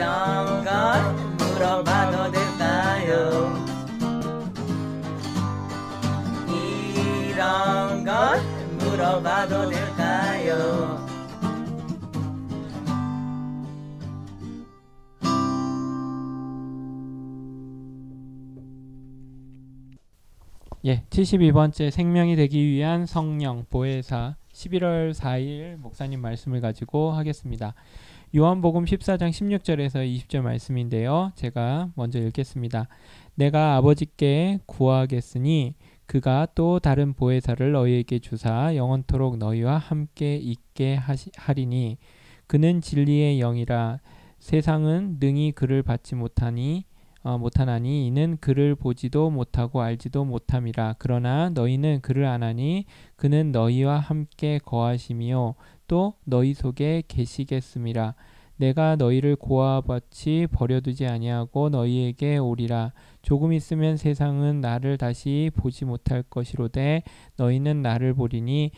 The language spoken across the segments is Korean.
이런 걸 물어봐도 될까요? 이런 걸 물어봐도 될까요? 예, 72번째 생명이 되기 위한 성령 보혜사 11월 4일 목사님 말씀을 가지고 하겠습니다. 요한복음 14장 16절에서 20절 말씀인데요. 제가 먼저 읽겠습니다. 내가 아버지께 구하겠으니 그가 또 다른 보혜사를 너희에게 주사 영원토록 너희와 함께 있게 하리니 그는 진리의 영이라. 세상은 능히 그를 받지 못하나니 이는 그를 보지도 못하고 알지도 못함이라. 그러나 너희는 그를 아나니 그는 너희와 함께 거하시며 또 너희 속에 계시겠음이라. 내가 너희를 고아같이 버려두지 아니하고 너희에게 오리라. 조금 있으면 세상은 나를 다시 보지 못할 것이로되 너희는 나를 보리니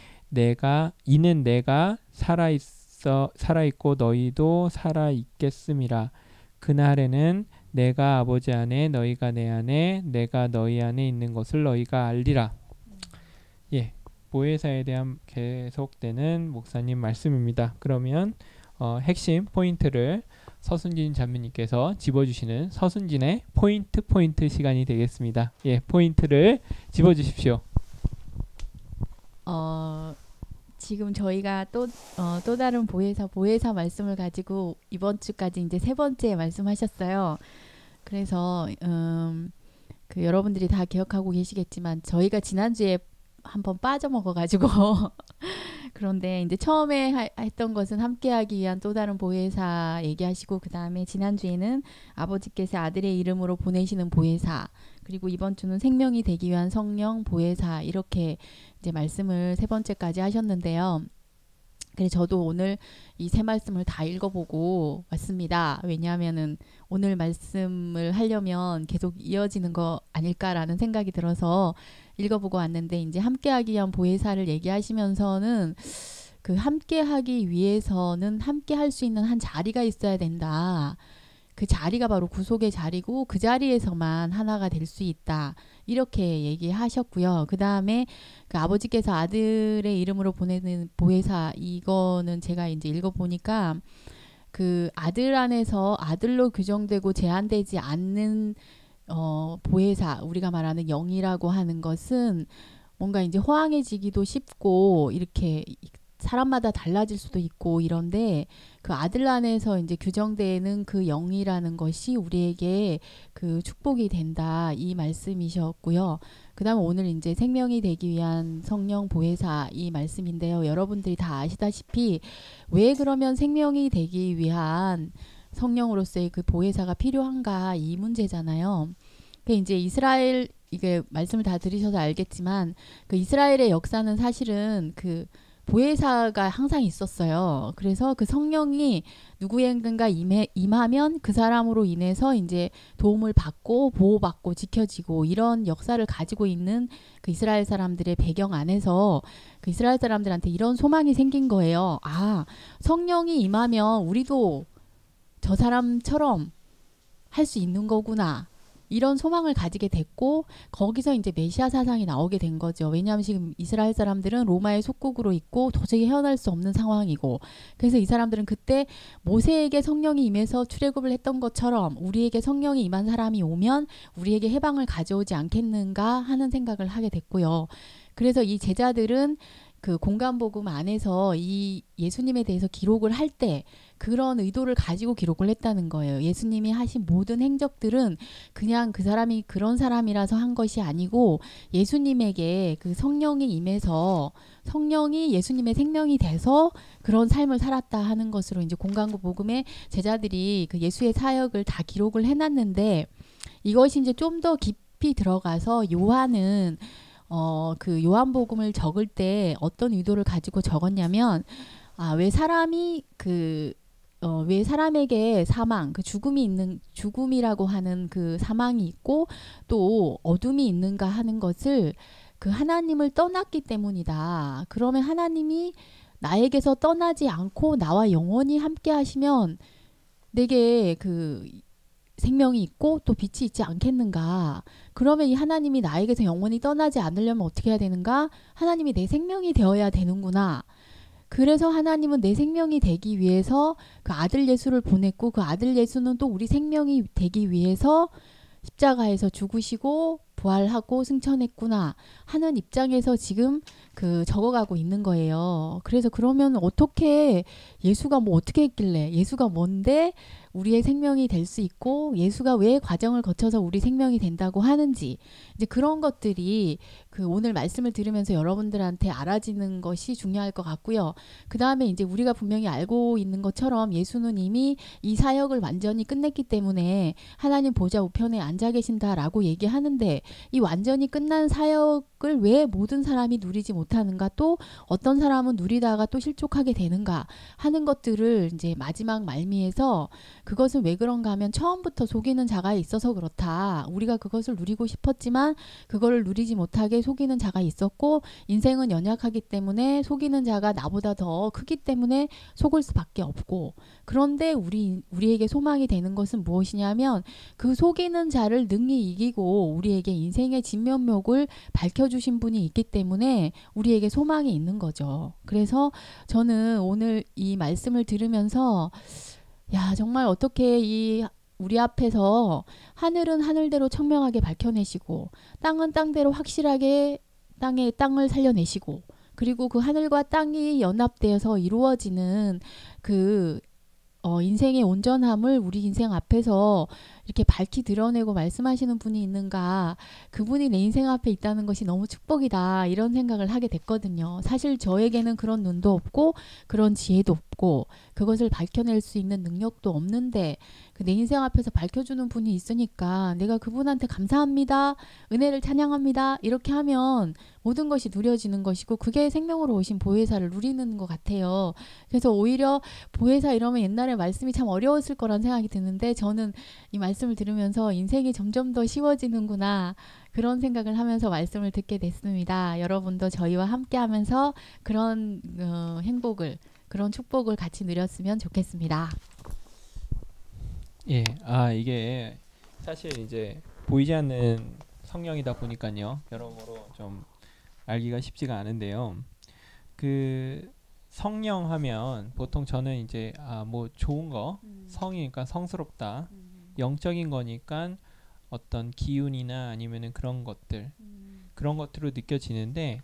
이는 내가 살아있고 너희도 살아있겠음이라. 그날에는 내가 아버지 안에 너희가 내 안에 내가 너희 안에 있는 것을 너희가 알리라. 예, 보혜사에 대한 계속되는 목사님 말씀입니다. 그러면 핵심 포인트를 서순진 자매님께서 집어주시는 서순진의 포인트 시간이 되겠습니다. 예, 포인트를 집어주십시오. 지금 저희가 또 다른 보혜사 말씀을 가지고 이번 주까지 이제 세 번째 말씀하셨어요. 그래서 그 여러분들이 다 기억하고 계시겠지만 저희가 지난주에 한번 빠져먹어가지고 그런데 이제 처음에 했던 것은 함께하기 위한 또 다른 보혜사 얘기하시고 그 다음에 지난주에는 아버지께서 아들의 이름으로 보내시는 보혜사, 그리고 이번 주는 생명이 되기 위한 성령 보혜사, 이렇게 이제 말씀을 세 번째까지 하셨는데요. 그래서 저도 오늘 이 세 말씀을 다 읽어보고 왔습니다. 왜냐하면은 오늘 말씀을 하려면 계속 이어지는 거 아닐까라는 생각이 들어서 읽어보고 왔는데, 이제 함께하기 위한 보혜사를 얘기하시면서는 그 함께하기 위해서는 함께할 수 있는 한 자리가 있어야 된다. 그 자리가 바로 구속의 자리고 그 자리에서만 하나가 될 수 있다. 이렇게 얘기하셨고요. 그 다음에 그 아버지께서 아들의 이름으로 보내는 보혜사, 이거는 제가 이제 읽어보니까 그 아들 안에서 아들로 규정되고 제한되지 않는 보혜사, 우리가 말하는 영이라고 하는 것은 뭔가 이제 호황해지기도 쉽고 이렇게 사람마다 달라질 수도 있고 이런데, 그 아들 안에서 이제 규정되는 그 영이라는 것이 우리에게 그 축복이 된다, 이 말씀이셨고요. 그 다음에 오늘 이제 생명이 되기 위한 성령 보혜사, 이 말씀인데요. 여러분들이 다 아시다시피 왜 그러면 생명이 되기 위한 성령으로서의 그 보혜사가 필요한가, 이 문제잖아요. 그 이제 이스라엘, 이게 말씀을 다 들으셔서 알겠지만 그 이스라엘의 역사는 사실은 그 보혜사가 항상 있었어요. 그래서 그 성령이 누구에겐가 임하면 그 사람으로 인해서 이제 도움을 받고 보호받고 지켜지고, 이런 역사를 가지고 있는 그 이스라엘 사람들의 배경 안에서 그 이스라엘 사람들한테 이런 소망이 생긴 거예요. 아, 성령이 임하면 우리도 저 사람처럼 할 수 있는 거구나, 이런 소망을 가지게 됐고, 거기서 이제 메시아 사상이 나오게 된 거죠. 왜냐하면 지금 이스라엘 사람들은 로마의 속국으로 있고 도저히 헤어날 수 없는 상황이고, 그래서 이 사람들은 그때 모세에게 성령이 임해서 출애굽을 했던 것처럼 우리에게 성령이 임한 사람이 오면 우리에게 해방을 가져오지 않겠는가 하는 생각을 하게 됐고요. 그래서 이 제자들은 그 공간복음 안에서 이 예수님에 대해서 기록을 할 때 그런 의도를 가지고 기록을 했다는 거예요. 예수님이 하신 모든 행적들은 그냥 그 사람이 그런 사람이라서 한 것이 아니고, 예수님에게 그 성령이 임해서 성령이 예수님의 생명이 돼서 그런 삶을 살았다 하는 것으로 이제 공간복음에 제자들이 그 예수의 사역을 다 기록을 해놨는데, 이것이 이제 좀 더 깊이 들어가서 요한은 그 요한복음을 적을 때 어떤 의도를 가지고 적었냐면, 왜 사람이 왜 사람에게 사망, 그 죽음이라고 하는 그 사망이 있고 또 어둠이 있는가 하는 것을 그 하나님을 떠났기 때문이다. 그러면 하나님이 나에게서 떠나지 않고 나와 영원히 함께 하시면 내게 그 생명이 있고 또 빛이 있지 않겠는가? 그러면 이 하나님이 나에게서 영원히 떠나지 않으려면 어떻게 해야 되는가? 하나님이 내 생명이 되어야 되는구나. 그래서 하나님은 내 생명이 되기 위해서 그 아들 예수를 보냈고 그 아들 예수는 또 우리 생명이 되기 위해서 십자가에서 죽으시고 부활하고 승천했구나 하는 입장에서 지금 그 적어가고 있는 거예요. 그래서 그러면 어떻게 예수가 뭐 어떻게 했길래 예수가 뭔데 우리의 생명이 될 수 있고 예수가 왜 과정을 거쳐서 우리 생명이 된다고 하는지 이제 그런 것들이 그 오늘 말씀을 들으면서 여러분들한테 알아지는 것이 중요할 것 같고요. 그 다음에 이제 우리가 분명히 알고 있는 것처럼 예수는 이미 이 사역을 완전히 끝냈기 때문에 하나님 보좌 우편에 앉아 계신다라고 얘기하는데 이 완전히 끝난 사역을 왜 모든 사람이 누리지 못하는가 또 어떤 사람은 누리다가 또 실족하게 되는가 하는 것들을 이제 마지막 말미에서 그것은 왜 그런가 하면 처음부터 속이는 자가 있어서 그렇다. 우리가 그것을 누리고 싶었지만 그거를 누리지 못하게 속이는 자가 있었고 인생은 연약하기 때문에 속이는 자가 나보다 더 크기 때문에 속을 수밖에 없고 그런데 우리에게 소망이 되는 것은 무엇이냐면 그 속이는 자를 능히 이기고 우리에게 인생의 진면목을 밝혀주신 분이 있기 때문에 우리에게 소망이 있는 거죠. 그래서 저는 오늘 이 말씀을 들으면서 야 정말 어떻게 이 우리 앞에서 하늘은 하늘대로 청명하게 밝혀내시고 땅은 땅대로 확실하게 땅을 살려내시고 그리고 그 하늘과 땅이 연합되어서 이루어지는 그 인생의 온전함을 우리 인생 앞에서 이렇게 밝히 드러내고 말씀하시는 분이 있는가 그분이 내 인생 앞에 있다는 것이 너무 축복이다 이런 생각을 하게 됐거든요. 사실 저에게는 그런 눈도 없고 그런 지혜도 없고 그것을 밝혀낼 수 있는 능력도 없는데 그 내 인생 앞에서 밝혀주는 분이 있으니까 내가 그분한테 감사합니다 은혜를 찬양합니다 이렇게 하면 모든 것이 누려지는 것이고 그게 생명으로 오신 보혜사를 누리는 것 같아요. 그래서 오히려 보혜사 이러면 옛날에 말씀이 참 어려웠을 거란 생각이 드는데 저는 이 말씀을 들으면서 인생이 점점 더 쉬워지는구나 그런 생각을 하면서 말씀을 듣게 됐습니다. 여러분도 저희와 함께 하면서 그런 행복을 그런 축복을 같이 누렸으면 좋겠습니다. 예, 이게 사실 이제 보이지 않는 성령이다 보니까요. 여러모로 좀 알기가 쉽지가 않은데요. 그 성령 하면 보통 저는 이제 뭐 좋은 거 성이니까 성스럽다. 영적인 거니까 어떤 기운이나 아니면은 그런 것들로 느껴지는데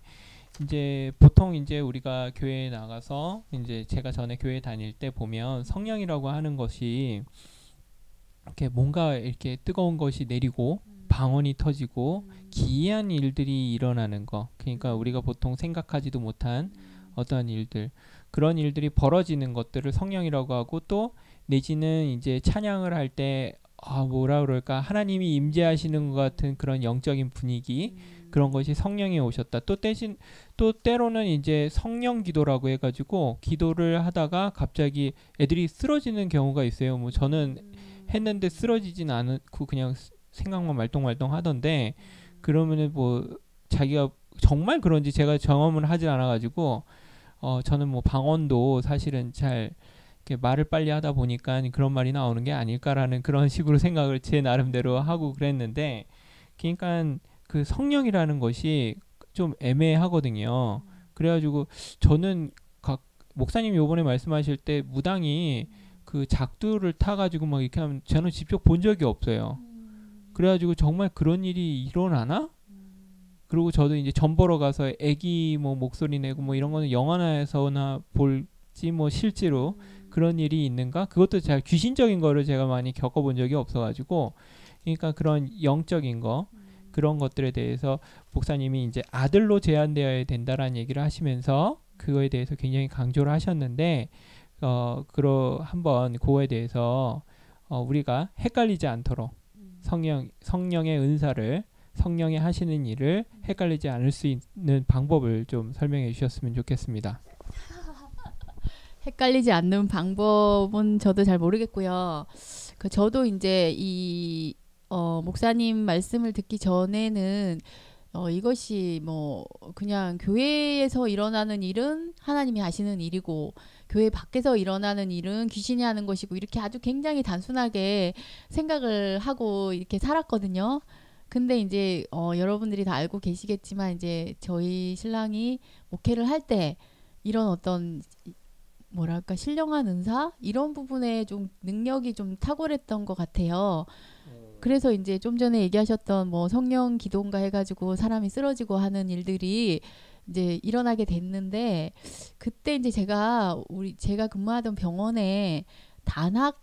이제 보통 이제 우리가 교회에 나가서 이제 제가 전에 교회 다닐 때 보면 성령이라고 하는 것이 이렇게 뭔가 이렇게 뜨거운 것이 내리고 방언이 터지고 기이한 일들이 일어나는 거 그러니까 우리가 보통 생각하지도 못한 어떠한 일들 그런 일들이 벌어지는 것들을 성령이라고 하고 또 내지는 이제 찬양을 할 때 뭐라 그럴까 하나님이 임재하시는 것 같은 그런 영적인 분위기 그런 것이 성령이 오셨다. 또 때로는 이제 성령 기도라고 해가지고 기도를 하다가 갑자기 애들이 쓰러지는 경우가 있어요. 뭐 저는 했는데 쓰러지진 않고 그냥 생각만 말똥말똥 하던데 그러면은 뭐 자기가 정말 그런지 제가 경험을 하지 않아가지고 저는 뭐 방언도 사실은 잘 이렇게 말을 빨리 하다 보니까 그런 말이 나오는 게 아닐까라는 그런 식으로 생각을 제 나름대로 하고 그랬는데 그러니까 그 성령이라는 것이 좀 애매하거든요. 그래가지고 저는 목사님 요번에 말씀하실 때 무당이 그 작두를 타가지고 막 이렇게 하면 저는 직접 본 적이 없어요. 그래가지고 정말 그런 일이 일어나나? 그리고 저도 이제 전 보러 가서 애기 뭐 목소리 내고 뭐 이런 거는 영화에서나 볼지 뭐 실제로 그런 일이 있는가? 그것도 잘 귀신적인 거를 제가 많이 겪어본 적이 없어가지고 그러니까 그런 영적인 거 그런 것들에 대해서 목사님이 이제 아들로 제한되어야 된다라는 얘기를 하시면서 그거에 대해서 굉장히 강조를 하셨는데 한번 그거에 대해서 우리가 헷갈리지 않도록 성령의 은사를 성령이 하시는 일을 헷갈리지 않을 수 있는 방법을 좀 설명해 주셨으면 좋겠습니다. 헷갈리지 않는 방법은 저도 잘 모르겠고요. 저도 이제 이 목사님 말씀을 듣기 전에는 이것이 뭐 그냥 교회에서 일어나는 일은 하나님이 하시는 일이고 교회 밖에서 일어나는 일은 귀신이 하는 것이고 이렇게 아주 굉장히 단순하게 생각을 하고 이렇게 살았거든요. 근데 이제 여러분들이 다 알고 계시겠지만 이제 저희 신랑이 목회를 할 때 이런 어떤 뭐랄까 신령한 은사 이런 부분에 좀 능력이 좀 탁월했던 것 같아요. 그래서 이제 좀 전에 얘기하셨던 뭐 성령 기도인가 해가지고 사람이 쓰러지고 하는 일들이 이제 일어나게 됐는데 그때 이제 제가 근무하던 병원에 단학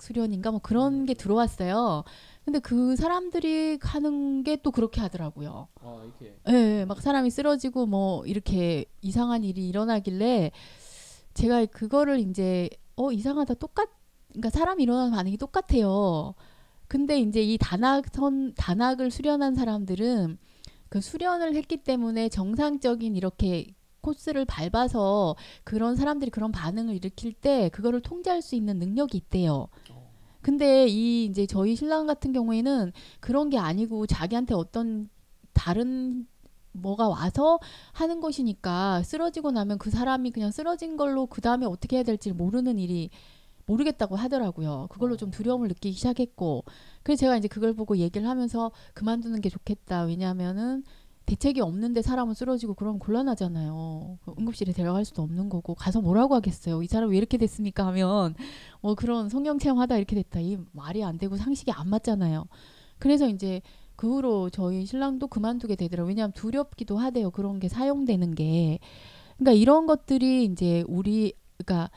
수련인가 뭐 그런 게 들어왔어요. 근데 그 사람들이 하는 게 또 그렇게 하더라고요. 이렇게. 예, 막 사람이 쓰러지고 뭐 이렇게 이상한 일이 일어나길래 제가 그거를 이제 이상하다 그러니까 사람이 일어나는 반응이 똑같아요. 근데 이제 이 단학을 수련한 사람들은 그 수련을 했기 때문에 정상적인 이렇게 코스를 밟아서 그런 사람들이 그런 반응을 일으킬 때 그거를 통제할 수 있는 능력이 있대요. 근데 이제 저희 신랑 같은 경우에는 그런 게 아니고 자기한테 어떤 다른 뭐가 와서 하는 것이니까 쓰러지고 나면 그 사람이 그냥 쓰러진 걸로 그 다음에 어떻게 해야 될지 모르겠다고 하더라고요. 그걸로 좀 두려움을 느끼기 시작했고 그래서 제가 이제 그걸 보고 얘기를 하면서 그만두는 게 좋겠다. 왜냐하면은 대책이 없는데 사람은 쓰러지고 그러면 곤란하잖아요. 응급실에 데려갈 수도 없는 거고 가서 뭐라고 하겠어요. 이 사람 왜 이렇게 됐습니까 하면 뭐 그런 성령 체험하다 이렇게 됐다. 이 말이 안 되고 상식이 안 맞잖아요. 그래서 이제 그 후로 저희 신랑도 그만두게 되더라고요. 왜냐하면 두렵기도 하대요. 그런 게 사용되는 게. 그러니까 이런 것들이 이제 그러니까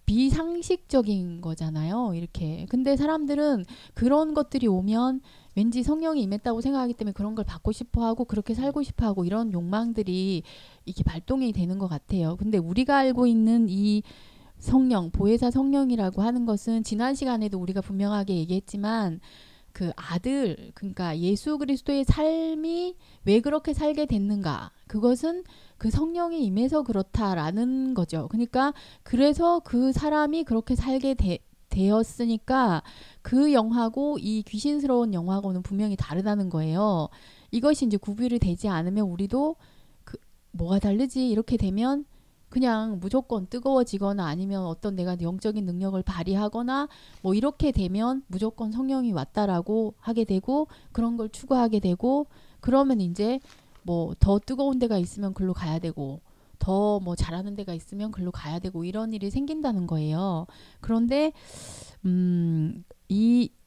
비상식적인 거잖아요. 이렇게. 근데 사람들은 그런 것들이 오면 왠지 성령이 임했다고 생각하기 때문에 그런 걸 받고 싶어 하고 그렇게 살고 싶어 하고 이런 욕망들이 이렇게 발동이 되는 것 같아요. 근데 우리가 알고 있는 이 성령, 보혜사 성령이라고 하는 것은 지난 시간에도 우리가 분명하게 얘기했지만 그 아들, 그러니까 예수 그리스도의 삶이 왜 그렇게 살게 됐는가? 그것은 그 성령이 임해서 그렇다라는 거죠. 그러니까 그래서 그 사람이 그렇게 살게 되었으니까 그 영하고 이 귀신스러운 영하고는 분명히 다르다는 거예요. 이것이 이제 구별이 되지 않으면 우리도 뭐가 다르지? 이렇게 되면 그냥 무조건 뜨거워지거나 아니면 어떤 내가 영적인 능력을 발휘하거나 뭐 이렇게 되면 무조건 성령이 왔다라고 하게 되고 그런 걸 추구하게 되고 그러면 이제 뭐 더 뜨거운 데가 있으면 글로 가야 되고 더 뭐 잘하는 데가 있으면 글로 가야 되고 이런 일이 생긴다는 거예요. 그런데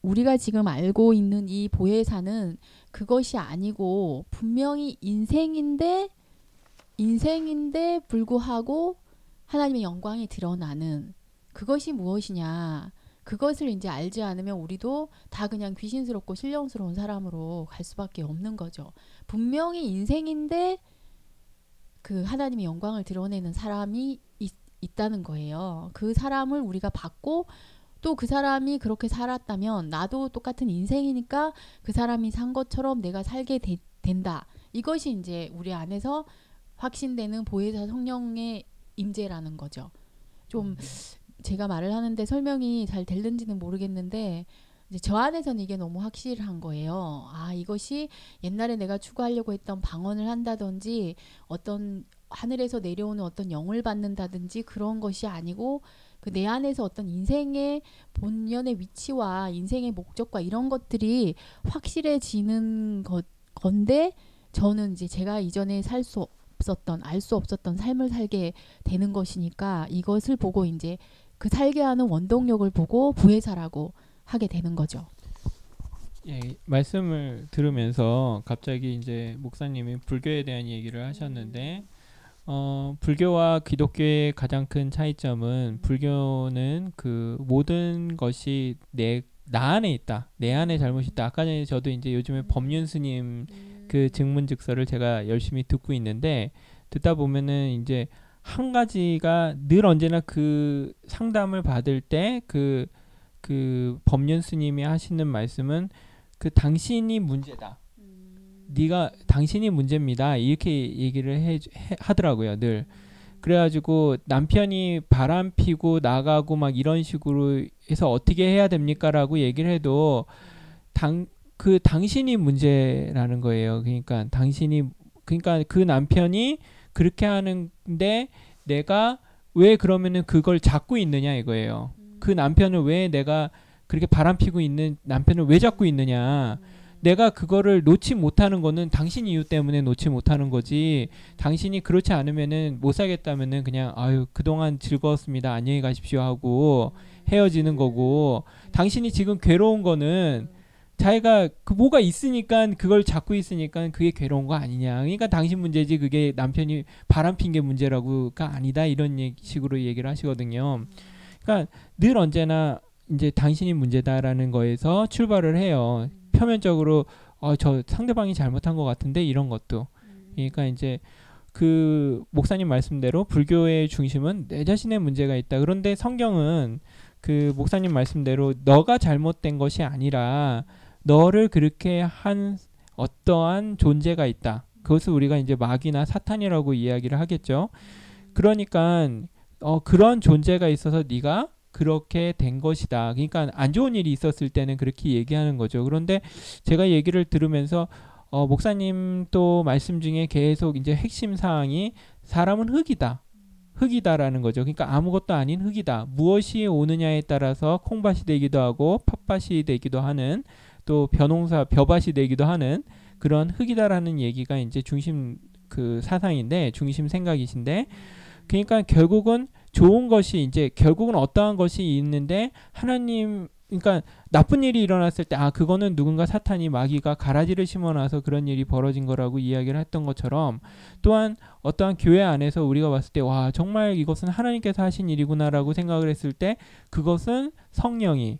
우리가 지금 알고 있는 이 보혜사는 그것이 아니고 분명히 인생인데 불구하고 하나님의 영광이 드러나는 그것이 무엇이냐. 그것을 이제 알지 않으면 우리도 다 그냥 귀신스럽고 신령스러운 사람으로 갈 수밖에 없는 거죠. 분명히 인생인데 그 하나님의 영광을 드러내는 사람이 있다는 거예요. 그 사람을 우리가 받고 또 그 사람이 그렇게 살았다면 나도 똑같은 인생이니까 그 사람이 산 것처럼 내가 살게 된다. 이것이 이제 우리 안에서 확신되는 보혜사 성령의 임재라는 거죠. 좀 제가 말을 하는데 설명이 잘 될는지는 모르겠는데 이제 저 안에서는 이게 너무 확실한 거예요. 아, 이것이 옛날에 내가 추구하려고 했던 방언을 한다든지 어떤 하늘에서 내려오는 어떤 영을 받는다든지 그런 것이 아니고 그 내 안에서 어떤 인생의 본연의 위치와 인생의 목적과 이런 것들이 확실해지는 건데 저는 이제 제가 이전에 알 수 없었던 삶을 살게 되는 것이니까 이것을 보고 이제 그 살게 하는 원동력을 보고 부혜사라고 하게 되는 거죠. 예, 말씀을 들으면서 갑자기 이제 목사님이 불교에 대한 얘기를 하셨는데 불교와 기독교의 가장 큰 차이점은 불교는 그 모든 것이 나 안에 있다. 내 안에 잘못이 있다. 아까 전에 저도 이제 요즘에 법륜 스님 그 증문즉서를 제가 열심히 듣고 있는데 듣다 보면은 이제 한 가지가 늘 언제나 그 상담을 받을 때 그 법륜 스님이 하시는 말씀은 그 당신이 문제다. 당신이 문제입니다. 이렇게 얘기를 하더라고요. 늘. 그래가지고 남편이 바람 피고 나가고 막 이런 식으로 해서 어떻게 해야 됩니까? 라고 얘기를 해도 그 당신이 문제라는 거예요. 그러니까 그러니까 그 남편이 그렇게 하는데 내가 왜 그러면은 그걸 잡고 있느냐 이거예요. 그 남편을 왜 내가 그렇게 바람피고 있는 남편을 왜 잡고 있느냐. 내가 그거를 놓지 못하는 거는 당신 이유 때문에 놓지 못하는 거지. 당신이 그렇지 않으면은 못 살겠다면은 그냥 아유 그동안 즐거웠습니다. 안녕히 가십시오 하고 헤어지는 거고. 당신이 지금 괴로운 거는 자기가 그 뭐가 있으니까 그걸 잡고 있으니까 그게 괴로운 거 아니냐. 그러니까 당신 문제지 그게 남편이 바람핀 게 문제라고가 아니다. 이런 식으로 얘기를 하시거든요. 그러니까 늘 언제나 이제 당신이 문제다라는 거에서 출발을 해요. 표면적으로 저 상대방이 잘못한 것 같은데 이런 것도. 그러니까 이제 그 목사님 말씀대로 불교의 중심은 내 자신의 문제가 있다. 그런데 성경은 그 목사님 말씀대로 너가 잘못된 것이 아니라 너를 그렇게 한 어떠한 존재가 있다. 그것을 우리가 이제 마귀나 사탄이라고 이야기를 하겠죠. 그러니까 그런 존재가 있어서 네가 그렇게 된 것이다. 그러니까 안 좋은 일이 있었을 때는 그렇게 얘기하는 거죠. 그런데 제가 얘기를 들으면서 목사님 또 말씀 중에 계속 이제 핵심 사항이 사람은 흙이다라는 거죠. 그러니까 아무것도 아닌 흙이다. 무엇이 오느냐에 따라서 콩밭이 되기도 하고 팥밭이 되기도 하는 또 벼밭이 되기도 하는 그런 흙이다라는 얘기가 이제 중심 그 사상인데 중심 생각이신데 그러니까 결국은 좋은 것이 이제 결국은 어떠한 것이 있는데 하나님 그러니까 나쁜 일이 일어났을 때 그거는 누군가 사탄이 마귀가 가라지를 심어놔서 그런 일이 벌어진 거라고 이야기를 했던 것처럼 또한 어떠한 교회 안에서 우리가 봤을 때 와 정말 이것은 하나님께서 하신 일이구나라고 생각을 했을 때 그것은 성령이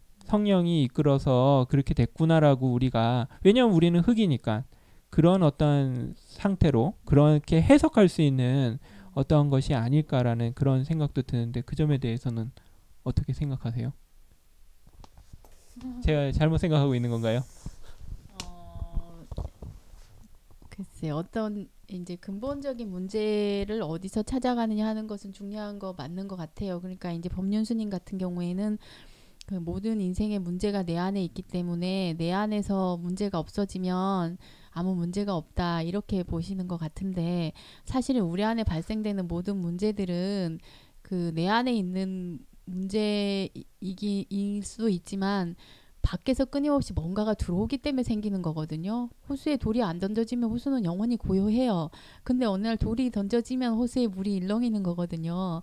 이끌어서 그렇게 됐구나라고 우리가 왜냐하면 우리는 흙이니까 그런 어떤 상태로 그렇게 해석할 수 있는 어떠한 것이 아닐까라는 그런 생각도 드는데 그 점에 대해서는 어떻게 생각하세요? 제가 잘못 생각하고 있는 건가요? 글쎄 어떤 이제 근본적인 문제를 어디서 찾아가느냐 하는 것은 중요한 거 맞는 것 같아요. 그러니까 이제 법륜스님 같은 경우에는 그 모든 인생의 문제가 내 안에 있기 때문에 내 안에서 문제가 없어지면 아무 문제가 없다 이렇게 보시는 것 같은데 사실은 우리 안에 발생되는 모든 문제들은 그 내 안에 있는 문제일 수도 있지만 밖에서 끊임없이 뭔가가 들어오기 때문에 생기는 거거든요. 호수에 돌이 안 던져지면 호수는 영원히 고요해요. 근데 어느 날 돌이 던져지면 호수에 물이 일렁이는 거거든요.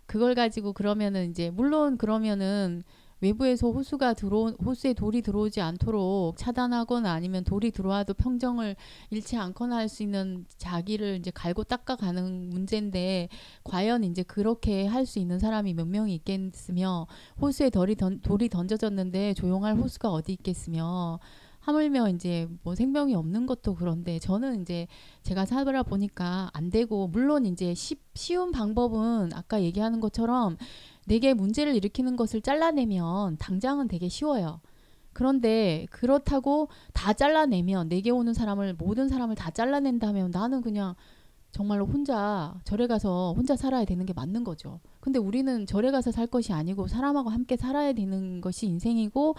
그걸 가지고 그러면은 이제 물론 그러면은 외부에서 호수에 돌이 들어오지 않도록 차단하거나 아니면 돌이 들어와도 평정을 잃지 않거나 할 수 있는 자기를 이제 갈고 닦아가는 문제인데 과연 이제 그렇게 할 수 있는 사람이 몇 명이 있겠으며 호수에 돌이 던져졌는데 조용할 호수가 어디 있겠으며 하물며 이제 뭐 생명이 없는 것도 그런데 저는 이제 제가 살아보니까 안 되고 물론 이제 쉬운 방법은 아까 얘기하는 것처럼 내게 문제를 일으키는 것을 잘라내면 당장은 되게 쉬워요. 그런데 그렇다고 다 잘라내면 내게 오는 모든 사람을 다 잘라낸다면 나는 그냥 정말로 혼자 절에 가서 혼자 살아야 되는 게 맞는 거죠. 근데 우리는 절에 가서 살 것이 아니고 사람하고 함께 살아야 되는 것이 인생이고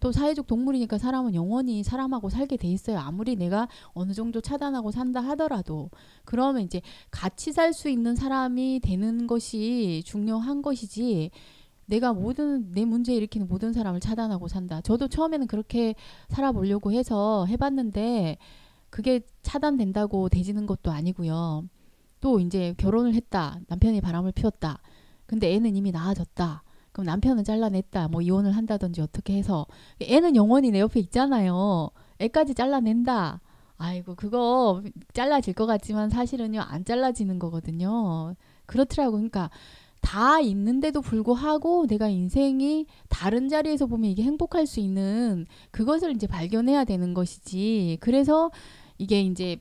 또 사회적 동물이니까 사람은 영원히 사람하고 살게 돼 있어요. 아무리 내가 어느 정도 차단하고 산다 하더라도. 그러면 이제 같이 살 수 있는 사람이 되는 것이 중요한 것이지 내가 내 문제 일으키는 모든 사람을 차단하고 산다. 저도 처음에는 그렇게 살아보려고 해서 해봤는데 그게 차단된다고 되지는 것도 아니고요. 또 이제 결혼을 했다. 남편이 바람을 피웠다. 근데 애는 이미 낳아졌다. 그럼 남편은 잘라냈다. 뭐 이혼을 한다든지 어떻게 해서 애는 영원히 내 옆에 있잖아요. 애까지 잘라낸다. 아이고 그거 잘라질 것 같지만 사실은요 안 잘라지는 거거든요. 그렇더라고. 그러니까 다 있는데도 불구하고 내가 인생이 다른 자리에서 보면 이게 행복할 수 있는 그것을 이제 발견해야 되는 것이지. 그래서 이게 이제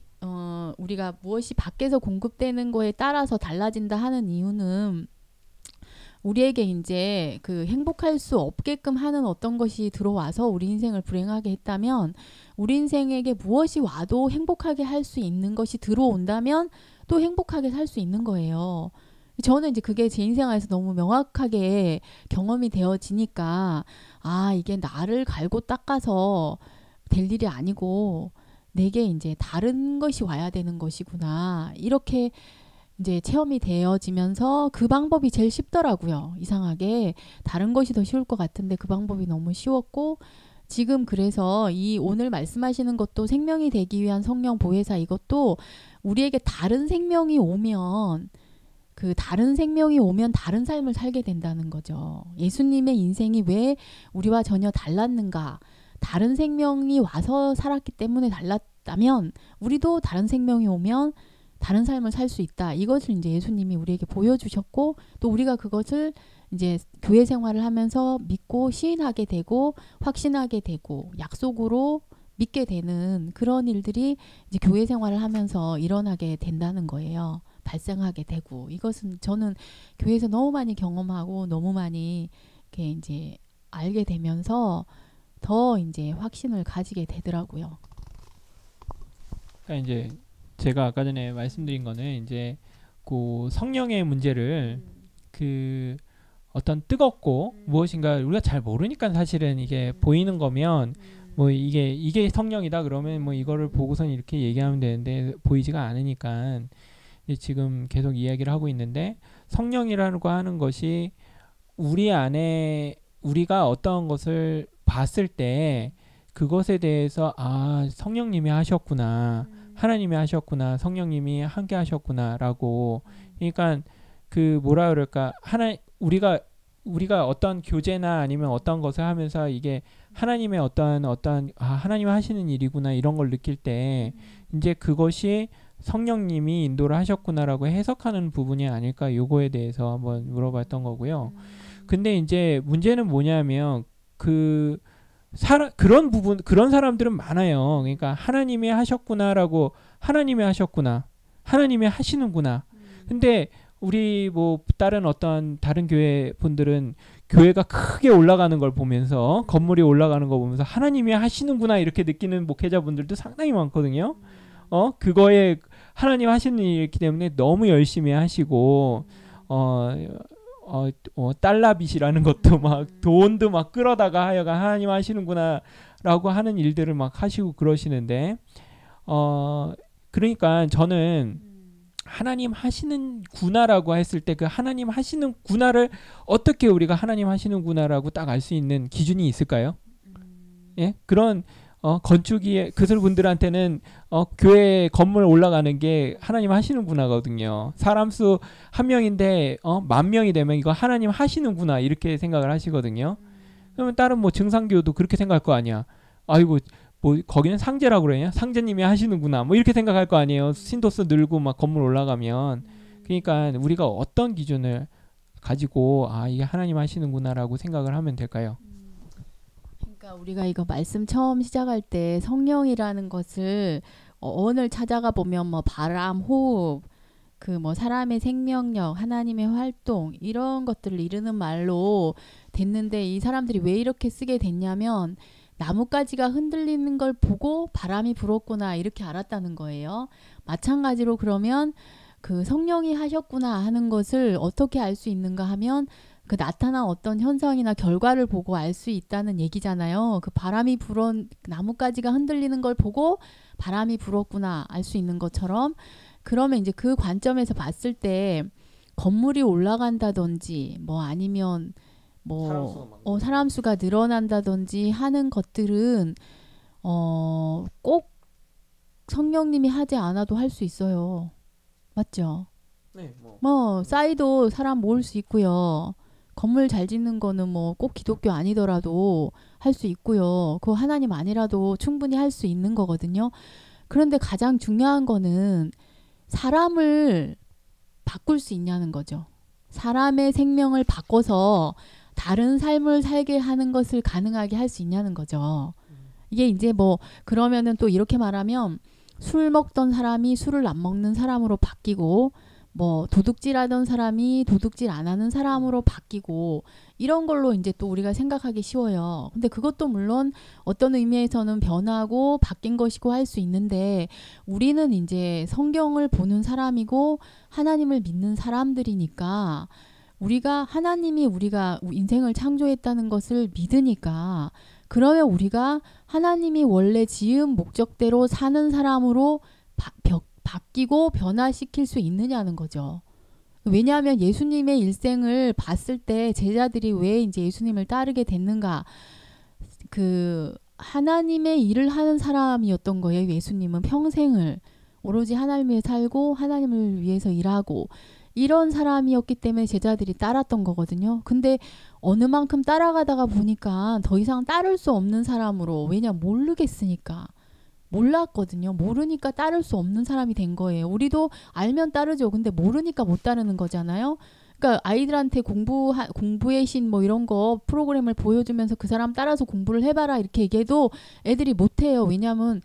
우리가 무엇이 밖에서 공급되는 거에 따라서 달라진다 하는 이유는 우리에게 이제 그 행복할 수 없게끔 하는 어떤 것이 들어와서 우리 인생을 불행하게 했다면 우리 인생에게 무엇이 와도 행복하게 할 수 있는 것이 들어온다면 또 행복하게 살 수 있는 거예요. 저는 이제 그게 제 인생 안에서 너무 명확하게 경험이 되어지니까 이게 나를 갈고 닦아서 될 일이 아니고 내게 이제 다른 것이 와야 되는 것이구나. 이렇게 이제 체험이 되어지면서 그 방법이 제일 쉽더라고요. 이상하게 다른 것이 더 쉬울 것 같은데 그 방법이 너무 쉬웠고 지금 그래서 이 오늘 말씀하시는 것도 생명이 되기 위한 성령 보혜사 이것도 우리에게 다른 생명이 오면 그 다른 생명이 오면 다른 삶을 살게 된다는 거죠. 예수님의 인생이 왜 우리와 전혀 달랐는가? 다른 생명이 와서 살았기 때문에 달랐다면 우리도 다른 생명이 오면 다른 삶을 살 수 있다. 이것을 이제 예수님이 우리에게 보여주셨고 또 우리가 그것을 이제 교회 생활을 하면서 믿고 시인하게 되고 확신하게 되고 약속으로 믿게 되는 그런 일들이 이제 교회 생활을 하면서 일어나게 된다는 거예요. 발생하게 되고 이것은 저는 교회에서 너무 많이 경험하고 너무 많이 이렇게 이제 알게 되면서 더 이제 확신을 가지게 되더라고요. 그러니까 이제 제가 아까 전에 말씀드린 거는 이제 그 성령의 문제를 그 어떤 뜨겁고 무엇인가 우리가 잘 모르니까 사실은 이게 보이는 거면 뭐 이게 성령이다 그러면 뭐 이거를 보고선 이렇게 얘기하면 되는데 보이지가 않으니까 지금 계속 이야기를 하고 있는데 성령이라고 하는 것이 우리 안에 우리가 어떤 것을 봤을 때 그것에 대해서 아 성령님이 하셨구나 하나님이 하셨구나 성령님이 함께 하셨구나라고 그러니까 그 뭐라 그럴까 우리가 어떤 교제나 아니면 어떤 것을 하면서 이게 하나님의 어떤 하나님 하시는 일이구나 이런 걸 느낄 때 이제 그것이 성령님이 인도를 하셨구나라고 해석하는 부분이 아닐까 요거에 대해서 한번 물어봤던 거고요. 근데 이제 문제는 뭐냐면 그런 사람들은 많아요. 그러니까 하나님이 하셨구나라고 하나님이 하셨구나 하나님이 하시는구나. 근데 우리 뭐 다른 교회 분들은 교회가 크게 올라가는 걸 보면서 건물이 올라가는 거 보면서 하나님이 하시는구나 이렇게 느끼는 목회자분들도 상당히 많거든요. 그거에 하나님 하시는 일이기 때문에 너무 열심히 하시고 달러빚이라는 것도 막 돈도 막 끌어다가 하여간 하나님 하시는구나라고 하는 일들을 막 하시고 그러시는데 그러니까 저는 하나님 하시는구나라고 했을 때 그 하나님 하시는구나를 어떻게 우리가 하나님 하시는구나라고 딱 알 수 있는 기준이 있을까요? 예? 그런 건축이 그슬분들한테는 교회 건물 올라가는 게 하나님 하시는구나거든요. 사람 수 1명인데 10,000명이 되면 이거 하나님 하시는구나 이렇게 생각을 하시거든요. 그러면 다른 뭐 증상교도 그렇게 생각할 거 아니야. 아이고 뭐 거기는 상제라고 그러냐? 상제님이 하시는구나. 뭐 이렇게 생각할 거 아니에요. 신도수 늘고 막 건물 올라가면. 그러니까 우리가 어떤 기준을 가지고 이게 하나님 하시는구나라고 생각을 하면 될까요? 그러니까 우리가 이거 말씀 처음 시작할 때 성령이라는 것을 어원을 찾아가 보면 뭐 바람, 호흡, 그 뭐 사람의 생명력, 하나님의 활동 이런 것들을 이르는 말로 됐는데 이 사람들이 왜 이렇게 쓰게 됐냐면 나뭇가지가 흔들리는 걸 보고 바람이 불었구나 이렇게 알았다는 거예요. 마찬가지로 그러면 그 성령이 하셨구나 하는 것을 어떻게 알 수 있는가 하면 그 나타난 어떤 현상이나 결과를 보고 알 수 있다는 얘기잖아요. 그 바람이 불은 나뭇가지가 흔들리는 걸 보고 바람이 불었구나 알 수 있는 것처럼 그러면 이제 그 관점에서 봤을 때 건물이 올라간다든지 뭐 아니면 뭐 사람 수가 늘어난다든지 하는 것들은 꼭 성령님이 하지 않아도 할 수 있어요. 맞죠? 네, 뭐 싸이도 사람 모을 수 있고요. 건물 잘 짓는 거는 뭐 꼭 기독교 아니더라도 할 수 있고요. 그거 하나님 아니라도 충분히 할 수 있는 거거든요. 그런데 가장 중요한 거는 사람을 바꿀 수 있냐는 거죠. 사람의 생명을 바꿔서 다른 삶을 살게 하는 것을 가능하게 할 수 있냐는 거죠. 이게 이제 뭐 그러면은 또 이렇게 말하면 술 먹던 사람이 술을 안 먹는 사람으로 바뀌고 뭐 도둑질하던 사람이 도둑질 안 하는 사람으로 바뀌고 이런 걸로 이제 또 우리가 생각하기 쉬워요. 근데 그것도 물론 어떤 의미에서는 변하고 바뀐 것이고 할 수 있는데 우리는 이제 성경을 보는 사람이고 하나님을 믿는 사람들이니까 우리가 하나님이 우리가 인생을 창조했다는 것을 믿으니까 그러면 우리가 하나님이 원래 지은 목적대로 사는 사람으로 바뀌고 변화시킬 수 있느냐는 거죠. 왜냐하면 예수님의 일생을 봤을 때 제자들이 왜 이제 예수님을 따르게 됐는가? 그 하나님의 일을 하는 사람이었던 거예요. 예수님은 평생을 오로지 하나님을 위해 살고 하나님을 위해서 일하고 이런 사람이었기 때문에 제자들이 따랐던 거거든요. 근데 어느 만큼 따라가다가 보니까 더 이상 따를 수 없는 사람으로, 왜냐 모르겠으니까, 몰랐거든요. 모르니까 따를 수 없는 사람이 된 거예요. 우리도 알면 따르죠. 근데 모르니까 못 따르는 거잖아요. 그러니까 아이들한테 공부의 신 뭐 이런 거 프로그램을 보여주면서 그 사람 따라서 공부를 해봐라 이렇게 얘기해도 애들이 못해요. 왜냐하면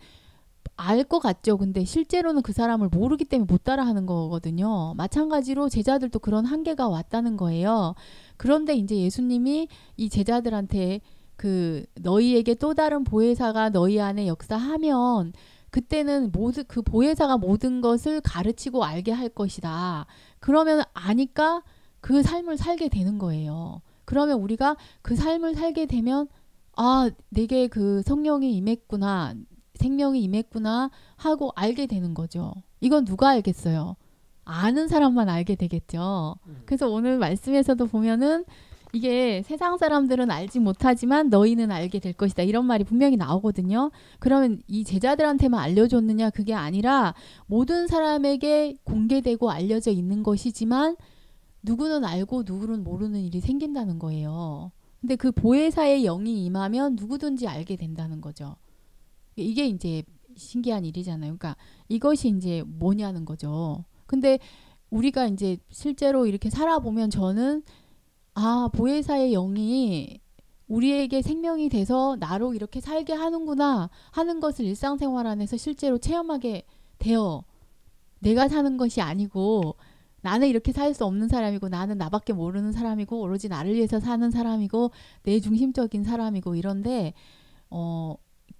알 것 같죠. 근데 실제로는 그 사람을 모르기 때문에 못 따라하는 거거든요. 마찬가지로 제자들도 그런 한계가 왔다는 거예요. 그런데 이제 예수님이 이 제자들한테 그 너희에게 또 다른 보혜사가 너희 안에 역사하면 그때는 그 보혜사가 모든 것을 가르치고 알게 할 것이다. 그러면 아니까 그 삶을 살게 되는 거예요. 그러면 우리가 그 삶을 살게 되면 아, 내게 그 성령이 임했구나, 생명이 임했구나 하고 알게 되는 거죠. 이건 누가 알겠어요? 아는 사람만 알게 되겠죠. 그래서 오늘 말씀에서도 보면은 이게 세상 사람들은 알지 못하지만 너희는 알게 될 것이다. 이런 말이 분명히 나오거든요. 그러면 이 제자들한테만 알려줬느냐? 그게 아니라 모든 사람에게 공개되고 알려져 있는 것이지만 누구는 알고 누구는 모르는 일이 생긴다는 거예요. 근데 그 보혜사의 영이 임하면 누구든지 알게 된다는 거죠. 이게 이제 신기한 일이잖아요. 그러니까 이것이 이제 뭐냐는 거죠. 근데 우리가 이제 실제로 이렇게 살아보면 저는 아, 보혜사의 영이 우리에게 생명이 돼서 나로 이렇게 살게 하는구나 하는 것을 일상생활 안에서 실제로 체험하게 돼요. 내가 사는 것이 아니고 나는 이렇게 살 수 없는 사람이고 나는 나밖에 모르는 사람이고 오로지 나를 위해서 사는 사람이고 내 중심적인 사람이고 이런데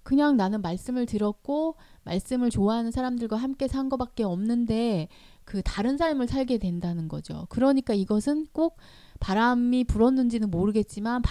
그냥 나는 말씀을 들었고 말씀을 좋아하는 사람들과 함께 산 것밖에 없는데 그 다른 삶을 살게 된다는 거죠. 그러니까 이것은 꼭 바람이 불었는지는 모르겠지만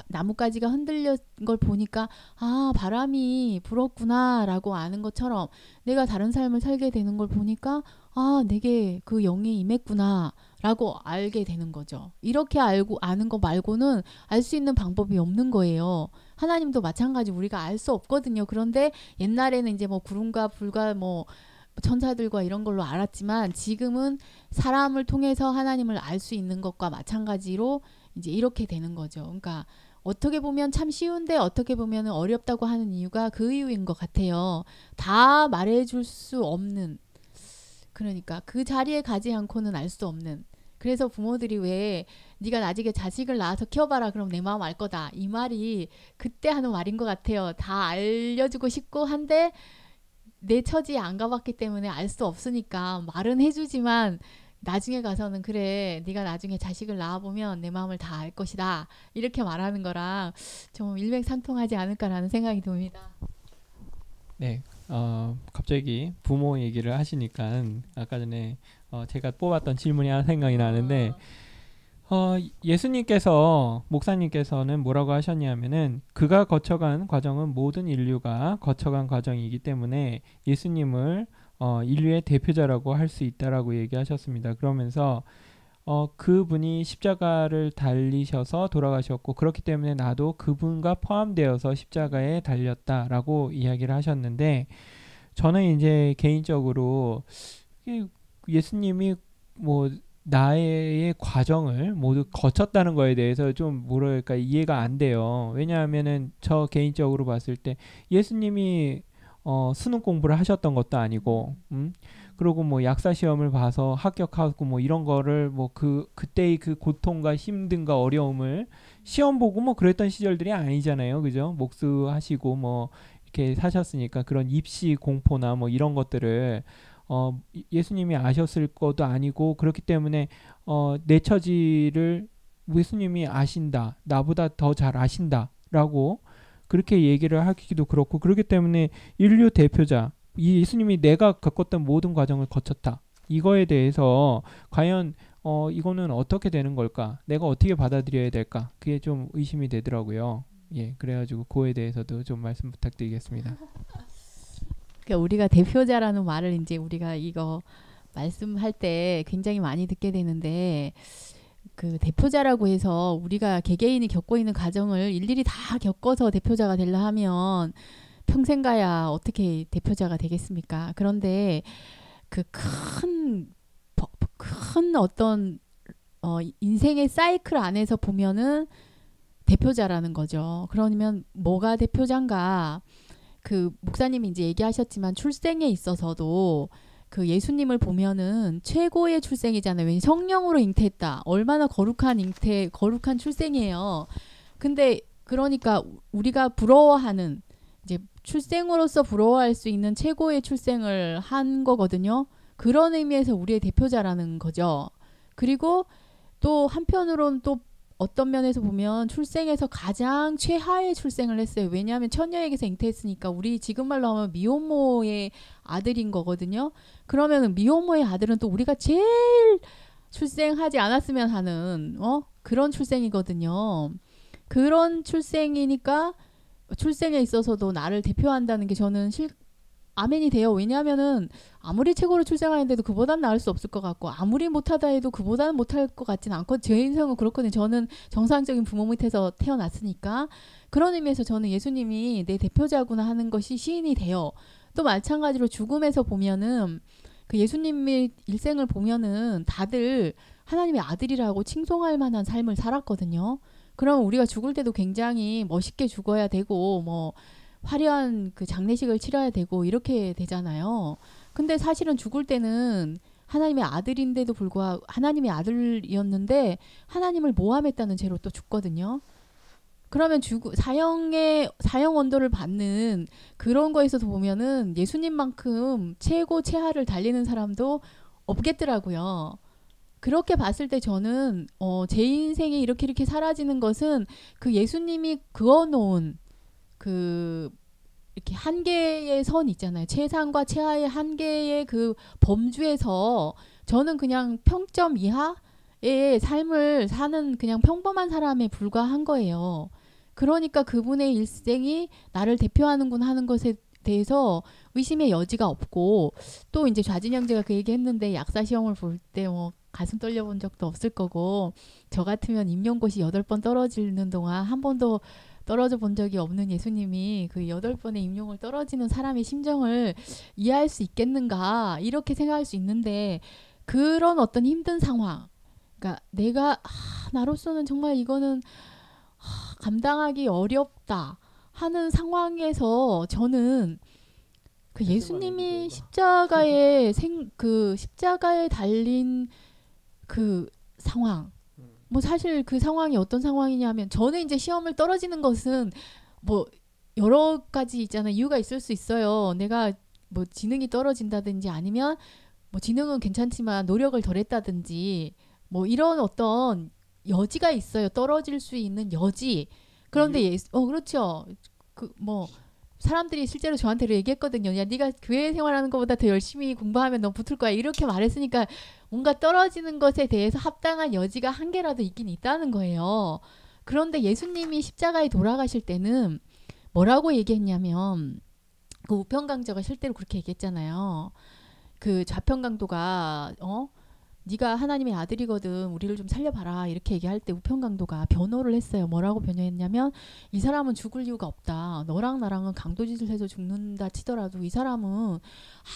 나뭇가지가 흔들린 걸 보니까 아, 바람이 불었구나 라고 아는 것처럼 내가 다른 삶을 살게 되는 걸 보니까 아, 내게 그 영이 임했구나 라고 알게 되는 거죠. 이렇게 아는 거 말고는 알 수 있는 방법이 없는 거예요. 하나님도 마찬가지 우리가 알 수 없거든요. 그런데 옛날에는 이제 뭐 구름과 불과 뭐 천사들과 이런 걸로 알았지만 지금은 사람을 통해서 하나님을 알 수 있는 것과 마찬가지로 이제 이렇게 되는 거죠. 그러니까 어떻게 보면 참 쉬운데 어떻게 보면 어렵다고 하는 이유가 그 이유인 것 같아요. 다 말해줄 수 없는, 그러니까 그 자리에 가지 않고는 알 수 없는. 그래서 부모들이 왜 네가 나중에 자식을 낳아서 키워봐라 그럼 내 마음 알 거다, 이 말이 그때 하는 말인 것 같아요. 다 알려주고 싶고 한데 내 처지에 안 가봤기 때문에 알 수 없으니까 말은 해주지만 나중에 가서는 그래 네가 나중에 자식을 낳아보면 내 마음을 다 알 것이다 이렇게 말하는 거랑 좀 일맥상통하지 않을까라는 생각이 듭니다. 네, 갑자기 부모 얘기를 하시니까 아까 전에 제가 뽑았던 질문이 하나 생각이 나는데 예수님께서 목사님께서는 뭐라고 하셨냐면은 그가 거쳐간 과정은 모든 인류가 거쳐간 과정이기 때문에 예수님을 인류의 대표자라고 할 수 있다라고 얘기하셨습니다. 그러면서 그분이 십자가를 달리셔서 돌아가셨고 그렇기 때문에 나도 그분과 포함되어서 십자가에 달렸다라고 이야기를 하셨는데 저는 이제 개인적으로 예수님이 뭐 나의 과정을 모두 거쳤다는 거에 대해서 좀 뭐랄까 이해가 안 돼요. 왜냐하면은 저 개인적으로 봤을 때 예수님이 수능 공부를 하셨던 것도 아니고, 그리고 뭐 약사 시험을 봐서 합격하고 뭐 이런 거를 뭐 그때의 그 고통과 힘든가 어려움을 시험 보고 뭐 그랬던 시절들이 아니잖아요, 그죠? 목수하시고 뭐 이렇게 사셨으니까 그런 입시 공포나 뭐 이런 것들을 예수님이 아셨을 것도 아니고 그렇기 때문에 내 처지를 예수님이 아신다, 나보다 더 잘 아신다라고 그렇게 얘기를 하기도 그렇고 그렇기 때문에 인류 대표자 이 예수님이 내가 겪었던 모든 과정을 거쳤다. 이거에 대해서 과연 이거는 어떻게 되는 걸까? 내가 어떻게 받아들여야 될까? 그게 좀 의심이 되더라고요. 예, 그래가지고 그거에 대해서도 좀 말씀 부탁드리겠습니다. 그러니까 우리가 대표자라는 말을 이제 우리가 이거 말씀할 때 굉장히 많이 듣게 되는데 그 대표자라고 해서 우리가 개개인이 겪고 있는 과정을 일일이 다 겪어서 대표자가 되려 하면 평생 가야 어떻게 대표자가 되겠습니까? 그런데 그 큰 어떤 인생의 사이클 안에서 보면은 대표자라는 거죠. 그러면 뭐가 대표자인가? 그 목사님이 이제 얘기하셨지만 출생에 있어서도 그 예수님을 보면은 최고의 출생이잖아요. 왜냐면 성령으로 잉태했다. 얼마나 거룩한 잉태, 거룩한 출생이에요. 근데 그러니까 우리가 부러워하는 이제 출생으로서 부러워할 수 있는 최고의 출생을 한 거거든요. 그런 의미에서 우리의 대표자라는 거죠. 그리고 또 한편으로는 또 어떤 면에서 보면 출생에서 가장 최하의 출생을 했어요. 왜냐하면 처녀에게서 잉태했으니까 우리 지금 말로 하면 미혼모의 아들인 거거든요. 그러면 미혼모의 아들은 또 우리가 제일 출생하지 않았으면 하는 그런 출생이거든요. 그런 출생이니까 출생에 있어서도 나를 대표한다는 게 저는 아멘이 돼요. 왜냐하면은 아무리 최고로 출생하는데도 그보다는 나을 수 없을 것 같고 아무리 못하다 해도 그보다는 못할 것 같지는 않고 제 인생은 그렇거든요. 저는 정상적인 부모 밑에서 태어났으니까 그런 의미에서 저는 예수님이 내 대표자구나 하는 것이 시인이 돼요. 또 마찬가지로 죽음에서 보면은 그 예수님의 일생을 보면은 다들 하나님의 아들이라고 칭송할 만한 삶을 살았거든요. 그럼 우리가 죽을 때도 굉장히 멋있게 죽어야 되고 뭐 화려한 그 장례식을 치러야 되고 이렇게 되잖아요. 근데 사실은 죽을 때는 하나님의 아들인데도 불구하고 하나님의 아들이었는데 하나님을 모함했다는 죄로 또 죽거든요. 그러면 사형 언도를 받는 그런 거에서도 보면은 예수님만큼 최고 최하를 달리는 사람도 없겠더라고요. 그렇게 봤을 때 저는 제 인생이 이렇게 사라지는 것은 그 예수님이 그어놓은 그 이렇게 한계의 선 있잖아요. 최상과 최하의 한계의 그 범주에서 저는 그냥 평점 이하의 삶을 사는 그냥 평범한 사람에 불과한 거예요. 그러니까 그분의 일생이 나를 대표하는구나 하는 것에 대해서 의심의 여지가 없고 또 이제 좌진 형제가 그 얘기했는데 약사 시험을 볼 때 뭐 가슴 떨려본 적도 없을 거고 저 같으면 임용고시 8번 떨어지는 동안 한 번도 떨어져 본 적이 없는 예수님이 그 8번의 임용을 떨어지는 사람의 심정을 이해할 수 있겠는가 이렇게 생각할 수 있는데 그런 어떤 힘든 상황 그러니까 내가 나로서는 정말 이거는 감당하기 어렵다 하는 상황에서 저는 그 예수님이 십자가에 달린 그 상황 뭐 사실 그 상황이 어떤 상황이냐면 저는 이제 시험을 떨어지는 것은 뭐 여러 가지 있잖아요. 이유가 있을 수 있어요. 내가 뭐 지능이 떨어진다든지 아니면 뭐 지능은 괜찮지만 노력을 덜 했다든지 뭐 이런 어떤 여지가 있어요. 떨어질 수 있는 여지. 그런데 그렇죠. 그 뭐 사람들이 실제로 저한테 얘기했거든요. 야, 네가 교회 생활하는 것보다 더 열심히 공부하면 너 붙을 거야. 이렇게 말했으니까 뭔가 떨어지는 것에 대해서 합당한 여지가 한 개라도 있긴 있다는 거예요. 그런데 예수님이 십자가에 돌아가실 때는 뭐라고 얘기했냐면 그 우편강도가 실제로 그렇게 얘기했잖아요. 그 좌편강도가 네가 하나님의 아들이거든. 우리를 좀 살려봐라. 이렇게 얘기할 때 우편강도가 변호를 했어요. 뭐라고 변호했냐면 이 사람은 죽을 이유가 없다. 너랑 나랑은 강도짓을 해서 죽는다 치더라도 이 사람은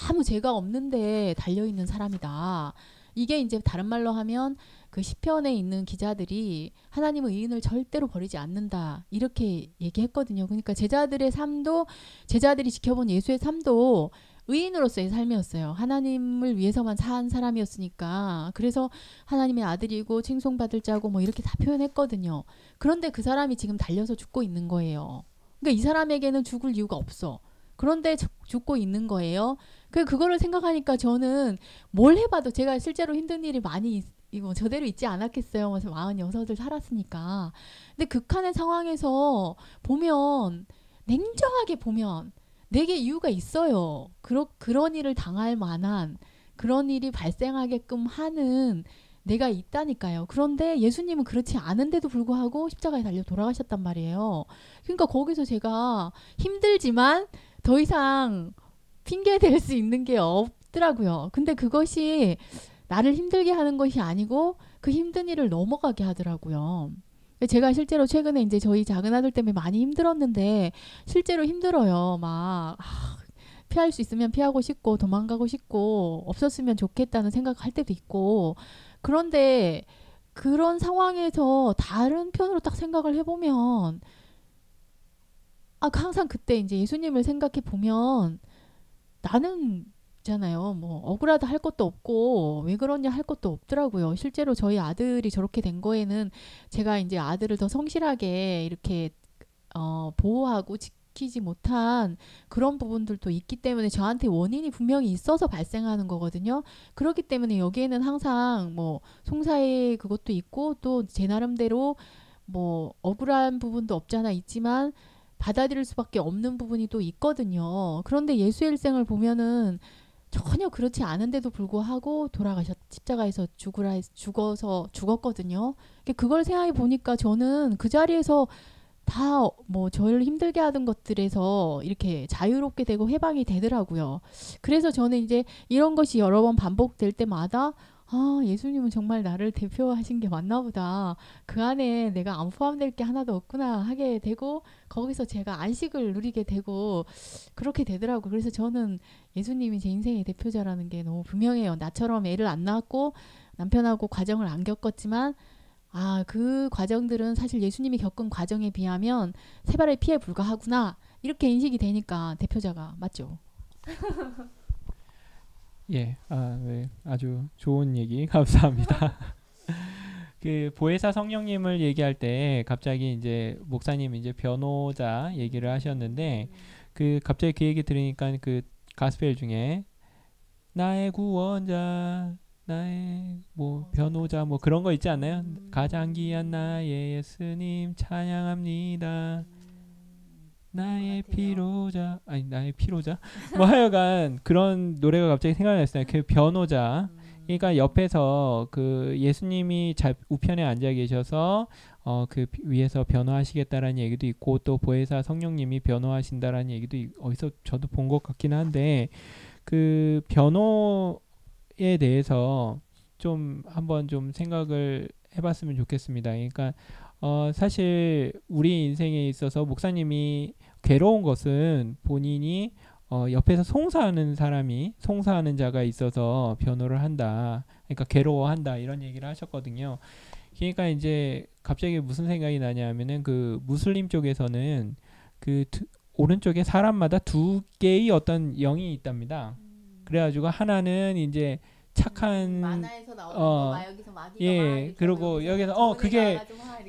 아무 죄가 없는데 달려있는 사람이다. 이게 이제 다른 말로 하면 그 시편에 있는 기자들이 하나님의 의인을 절대로 버리지 않는다. 이렇게 얘기했거든요. 그러니까 제자들의 삶도 제자들이 지켜본 예수의 삶도 의인으로서의 삶이었어요. 하나님을 위해서만 산 사람이었으니까. 그래서 하나님의 아들이고 칭송받을 자고 뭐 이렇게 다 표현했거든요. 그런데 그 사람이 지금 달려서 죽고 있는 거예요. 그러니까 이 사람에게는 죽을 이유가 없어. 그런데 죽고 있는 거예요. 그거를 생각하니까 저는 뭘 해봐도 제가 실제로 힘든 일이 많이 이거 저대로 있지 않았겠어요. 46을 살았으니까. 근데 극한의 상황에서 보면 냉정하게 보면 내게 이유가 있어요. 그런 일을 당할 만한 그런 일이 발생하게끔 하는 내가 있다니까요. 그런데 예수님은 그렇지 않은데도 불구하고 십자가에 달려 돌아가셨단 말이에요. 그러니까 거기서 제가 힘들지만 더 이상 핑계 댈 수 있는 게 없더라고요. 근데 그것이 나를 힘들게 하는 것이 아니고 그 힘든 일을 넘어가게 하더라고요. 제가 실제로 최근에 이제 저희 작은 아들 때문에 많이 힘들었는데 실제로 힘들어요. 막 피할 수 있으면 피하고 싶고 도망가고 싶고 없었으면 좋겠다는 생각할 때도 있고 그런데 그런 상황에서 다른 편으로 딱 생각을 해보면 항상 그때 이제 예수님을 생각해 보면 나는 있잖아요. 뭐 억울하다 할 것도 없고 왜 그러냐 할 것도 없더라고요. 실제로 저희 아들이 저렇게 된 거에는 제가 이제 아들을 더 성실하게 이렇게 보호하고 지키지 못한 그런 부분들도 있기 때문에 저한테 원인이 분명히 있어서 발생하는 거거든요. 그렇기 때문에 여기에는 항상 뭐 송사의 그것도 있고 또 제 나름대로 뭐 억울한 부분도 없잖아 있지만 받아들일 수밖에 없는 부분이 또 있거든요. 그런데 예수의 일생을 보면은 전혀 그렇지 않은데도 불구하고 십자가에서 죽어서 죽었거든요. 그걸 생각해 보니까 저는 그 자리에서 다 뭐 저를 힘들게 하던 것들에서 이렇게 자유롭게 되고 해방이 되더라고요. 그래서 저는 이제 이런 것이 여러 번 반복될 때마다 예수님은 정말 나를 대표하신 게 맞나 보다. 그 안에 내가 안 포함될 게 하나도 없구나 하게 되고 거기서 제가 안식을 누리게 되고 그렇게 되더라고요. 그래서 저는 예수님이 제 인생의 대표자라는 게 너무 분명해요. 나처럼 애를 안 낳았고 남편하고 과정을 안 겪었지만 그 과정들은 사실 예수님이 겪은 과정에 비하면 세발의 피에 불과하구나 이렇게 인식이 되니까 대표자가 맞죠. 예, 네, 아주 좋은 얘기 감사합니다. 그 보혜사 성령님을 얘기할 때 갑자기 이제 목사님 이제 변호자 얘기를 하셨는데 그 갑자기 그 얘기 들으니까 그 가스펠 중에 나의 구원자, 나의 뭐 변호자 뭐 그런 거 있지 않나요? 가장 귀한 나의 예수님 찬양합니다. 나의 피로자 나의 피로자 뭐 하여간 그런 노래가 갑자기 생각났어요. 그 변호자 그러니까 옆에서 그 예수님이 우편에 앉아 계셔서 그 위에서 변호하시겠다라는 얘기도 있고 또 보혜사 성령님이 변호하신다라는 얘기도 어디서 저도 본 것 같긴 한데 그 변호에 대해서 좀 한번 좀 생각을 해봤으면 좋겠습니다. 그러니까 사실 우리 인생에 있어서 목사님이 괴로운 것은 본인이 옆에서 송사하는 자가 있어서 변호를 한다. 그러니까 괴로워한다 이런 얘기를 하셨거든요. 그러니까 이제 갑자기 무슨 생각이 나냐면은 그 무슬림 쪽에서는 그 오른쪽에 사람마다 두 개의 어떤 영이 있답니다. 그래가지고 하나는 이제 착한 만화에서 나오는 거 여기서 마귀가 예 그리고 여기서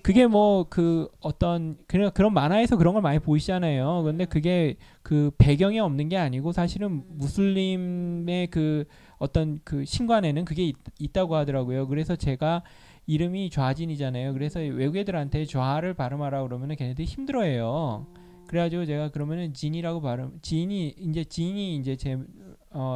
그게 뭐 그 어떤 그런 만화에서 그런 걸 많이 보이시잖아요. 근데 그게 그 배경에 없는 게 아니고 사실은 무슬림의 그 어떤 그 신관에는 그게 있다고 하더라고요. 그래서 제가 이름이 좌진이잖아요. 그래서 외국 애들한테 좌를 발음하라 그러면은 걔네들이 힘들어해요. 그래가지고 제가 그러면은 진이라고 진이 이제 제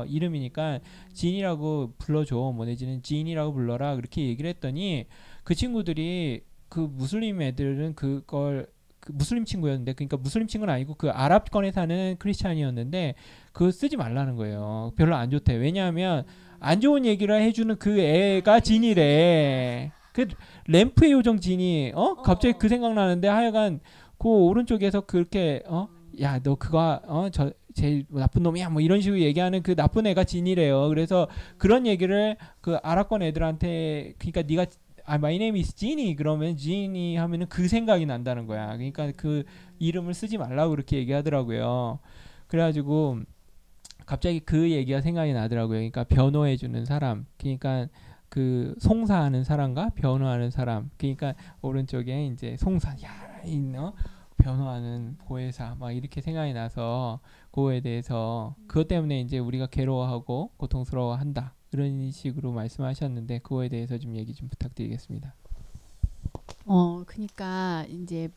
이름이니까 진이라고 불러줘. 뭐 내지는 진이라고 불러라. 그렇게 얘기를 했더니 그 친구들이 그 무슬림 애들은 그걸 그 무슬림 친구였는데 그러니까 무슬림 친구는 아니고 그 아랍권에 사는 크리스찬이었는데 그거 쓰지 말라는 거예요. 별로 안 좋대. 왜냐하면 안 좋은 얘기를 해주는 그 애가 진이래. 그 램프의 요정 진이 갑자기 그 생각나는데 하여간 그 오른쪽에서 그렇게 야 너 그거 저 제일 나쁜 놈이야 뭐 이런 식으로 얘기하는 그 나쁜 애가 진이래요. 그래서 그런 얘기를 그 아랍권 애들한테 그러니까 네가 my name is 진이 그러면 진이 하면은 그 생각이 난다는 거야. 그러니까 그 이름을 쓰지 말라고 그렇게 얘기하더라고요. 그래가지고 갑자기 그 얘기가 생각이 나더라고요. 그러니까 변호해주는 사람, 그러니까 그 송사하는 사람과 변호하는 사람. 그러니까 오른쪽에 이제 송사, 변호하는 보혜사 막 이렇게 생각이 나서 그거에 대해서 그것 때문에 이제 우리가 괴로워하고 고통스러워한다 이런 식으로 말씀하셨는데 그거에 대해서 좀 얘기 좀 부탁드리겠습니다. 그러니까 이제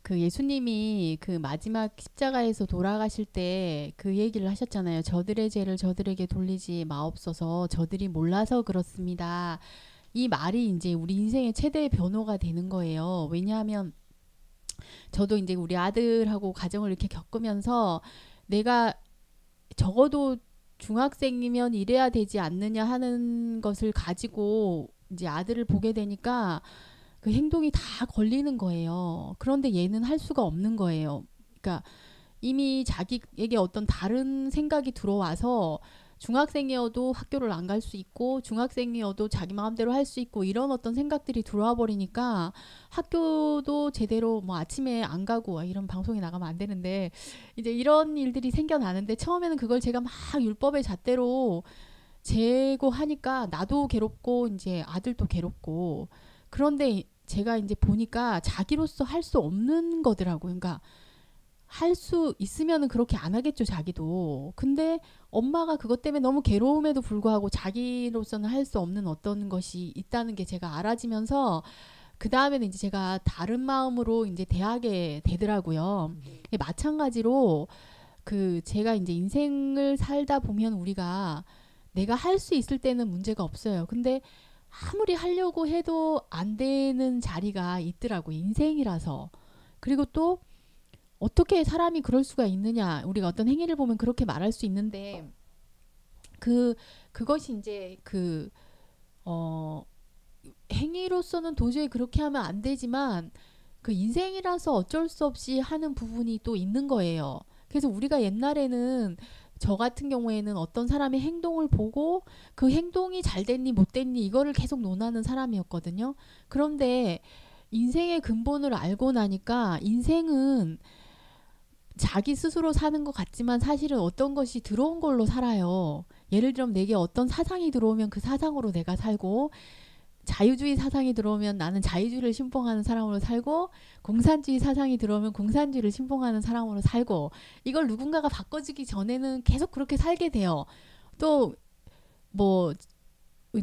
그 예수님이 그 마지막 십자가에서 돌아가실 때 그 얘기를 하셨잖아요. 저들의 죄를 저들에게 돌리지 마옵소서. 저들이 몰라서 그렇습니다. 이 말이 이제 우리 인생의 최대의 변호가 되는 거예요. 왜냐하면 저도 이제 우리 아들하고 가정을 이렇게 겪으면서 내가 적어도 중학생이면 이래야 되지 않느냐 하는 것을 가지고 이제 아들을 보게 되니까 그 행동이 다 걸리는 거예요. 그런데 얘는 할 수가 없는 거예요. 그러니까 이미 자기에게 어떤 다른 생각이 들어와서 중학생이어도 학교를 안 갈 수 있고 중학생이어도 자기 마음대로 할 수 있고 이런 어떤 생각들이 들어와 버리니까 학교도 제대로 뭐 아침에 안 가고 이런 방송에 나가면 안 되는데 이제 이런 일들이 생겨나는데 처음에는 그걸 제가 막 율법의 잣대로 제고하니까 나도 괴롭고 이제 아들도 괴롭고 그런데 제가 이제 보니까 자기로서 할 수 없는 거더라고요. 그러니까 할 수 있으면은 그렇게 안 하겠죠, 자기도. 근데 엄마가 그것 때문에 너무 괴로움에도 불구하고 자기로서는 할 수 없는 어떤 것이 있다는 게 제가 알아지면서 그 다음에는 이제 제가 다른 마음으로 이제 대하게 되더라고요. 마찬가지로 그 제가 이제 인생을 살다 보면 우리가 내가 할 수 있을 때는 문제가 없어요. 근데 아무리 하려고 해도 안 되는 자리가 있더라고요. 인생이라서. 그리고 또 어떻게 사람이 그럴 수가 있느냐. 우리가 어떤 행위를 보면 그렇게 말할 수 있는데 그것이 이제 행위로서는 도저히 그렇게 하면 안 되지만 그 인생이라서 어쩔 수 없이 하는 부분이 또 있는 거예요. 그래서 우리가 옛날에는 저 같은 경우에는 어떤 사람의 행동을 보고 그 행동이 잘 됐니 못 됐니 이거를 계속 논하는 사람이었거든요. 그런데 인생의 근본을 알고 나니까 인생은 자기 스스로 사는 것 같지만 사실은 어떤 것이 들어온 걸로 살아요. 예를 들면 내게 어떤 사상이 들어오면 그 사상으로 내가 살고 자유주의 사상이 들어오면 나는 자유주의를 신봉하는 사람으로 살고 공산주의 사상이 들어오면 공산주의를 신봉하는 사람으로 살고 이걸 누군가가 바꿔주기 전에는 계속 그렇게 살게 돼요. 또 뭐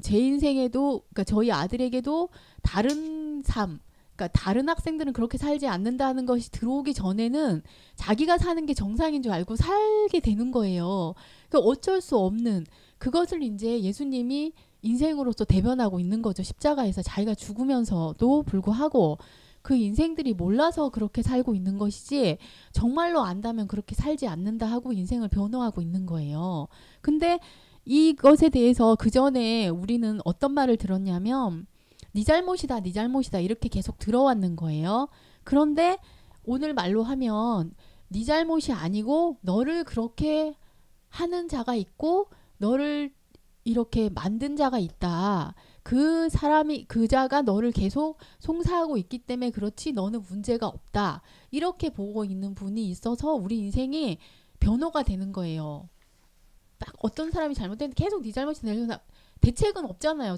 제 인생에도 그러니까 저희 아들에게도 다른 삶 그러니까 다른 학생들은 그렇게 살지 않는다는 것이 들어오기 전에는 자기가 사는 게 정상인 줄 알고 살게 되는 거예요. 그러니까 어쩔 수 없는 그것을 이제 예수님이 인생으로서 대변하고 있는 거죠. 십자가에서 자기가 죽으면서도 불구하고 그 인생들이 몰라서 그렇게 살고 있는 것이지 정말로 안다면 그렇게 살지 않는다 하고 인생을 변호하고 있는 거예요. 근데 이것에 대해서 그 전에 우리는 어떤 말을 들었냐면 네 잘못이다, 네 잘못이다 이렇게 계속 들어왔는 거예요. 그런데 오늘 말로 하면 네 잘못이 아니고 너를 그렇게 하는 자가 있고 너를 이렇게 만든 자가 있다. 그 사람이 그 자가 너를 계속 송사하고 있기 때문에 그렇지 너는 문제가 없다. 이렇게 보고 있는 분이 있어서 우리 인생이 변호가 되는 거예요. 딱 어떤 사람이 잘못했는데 계속 네 잘못이 내려서 대책은 없잖아요.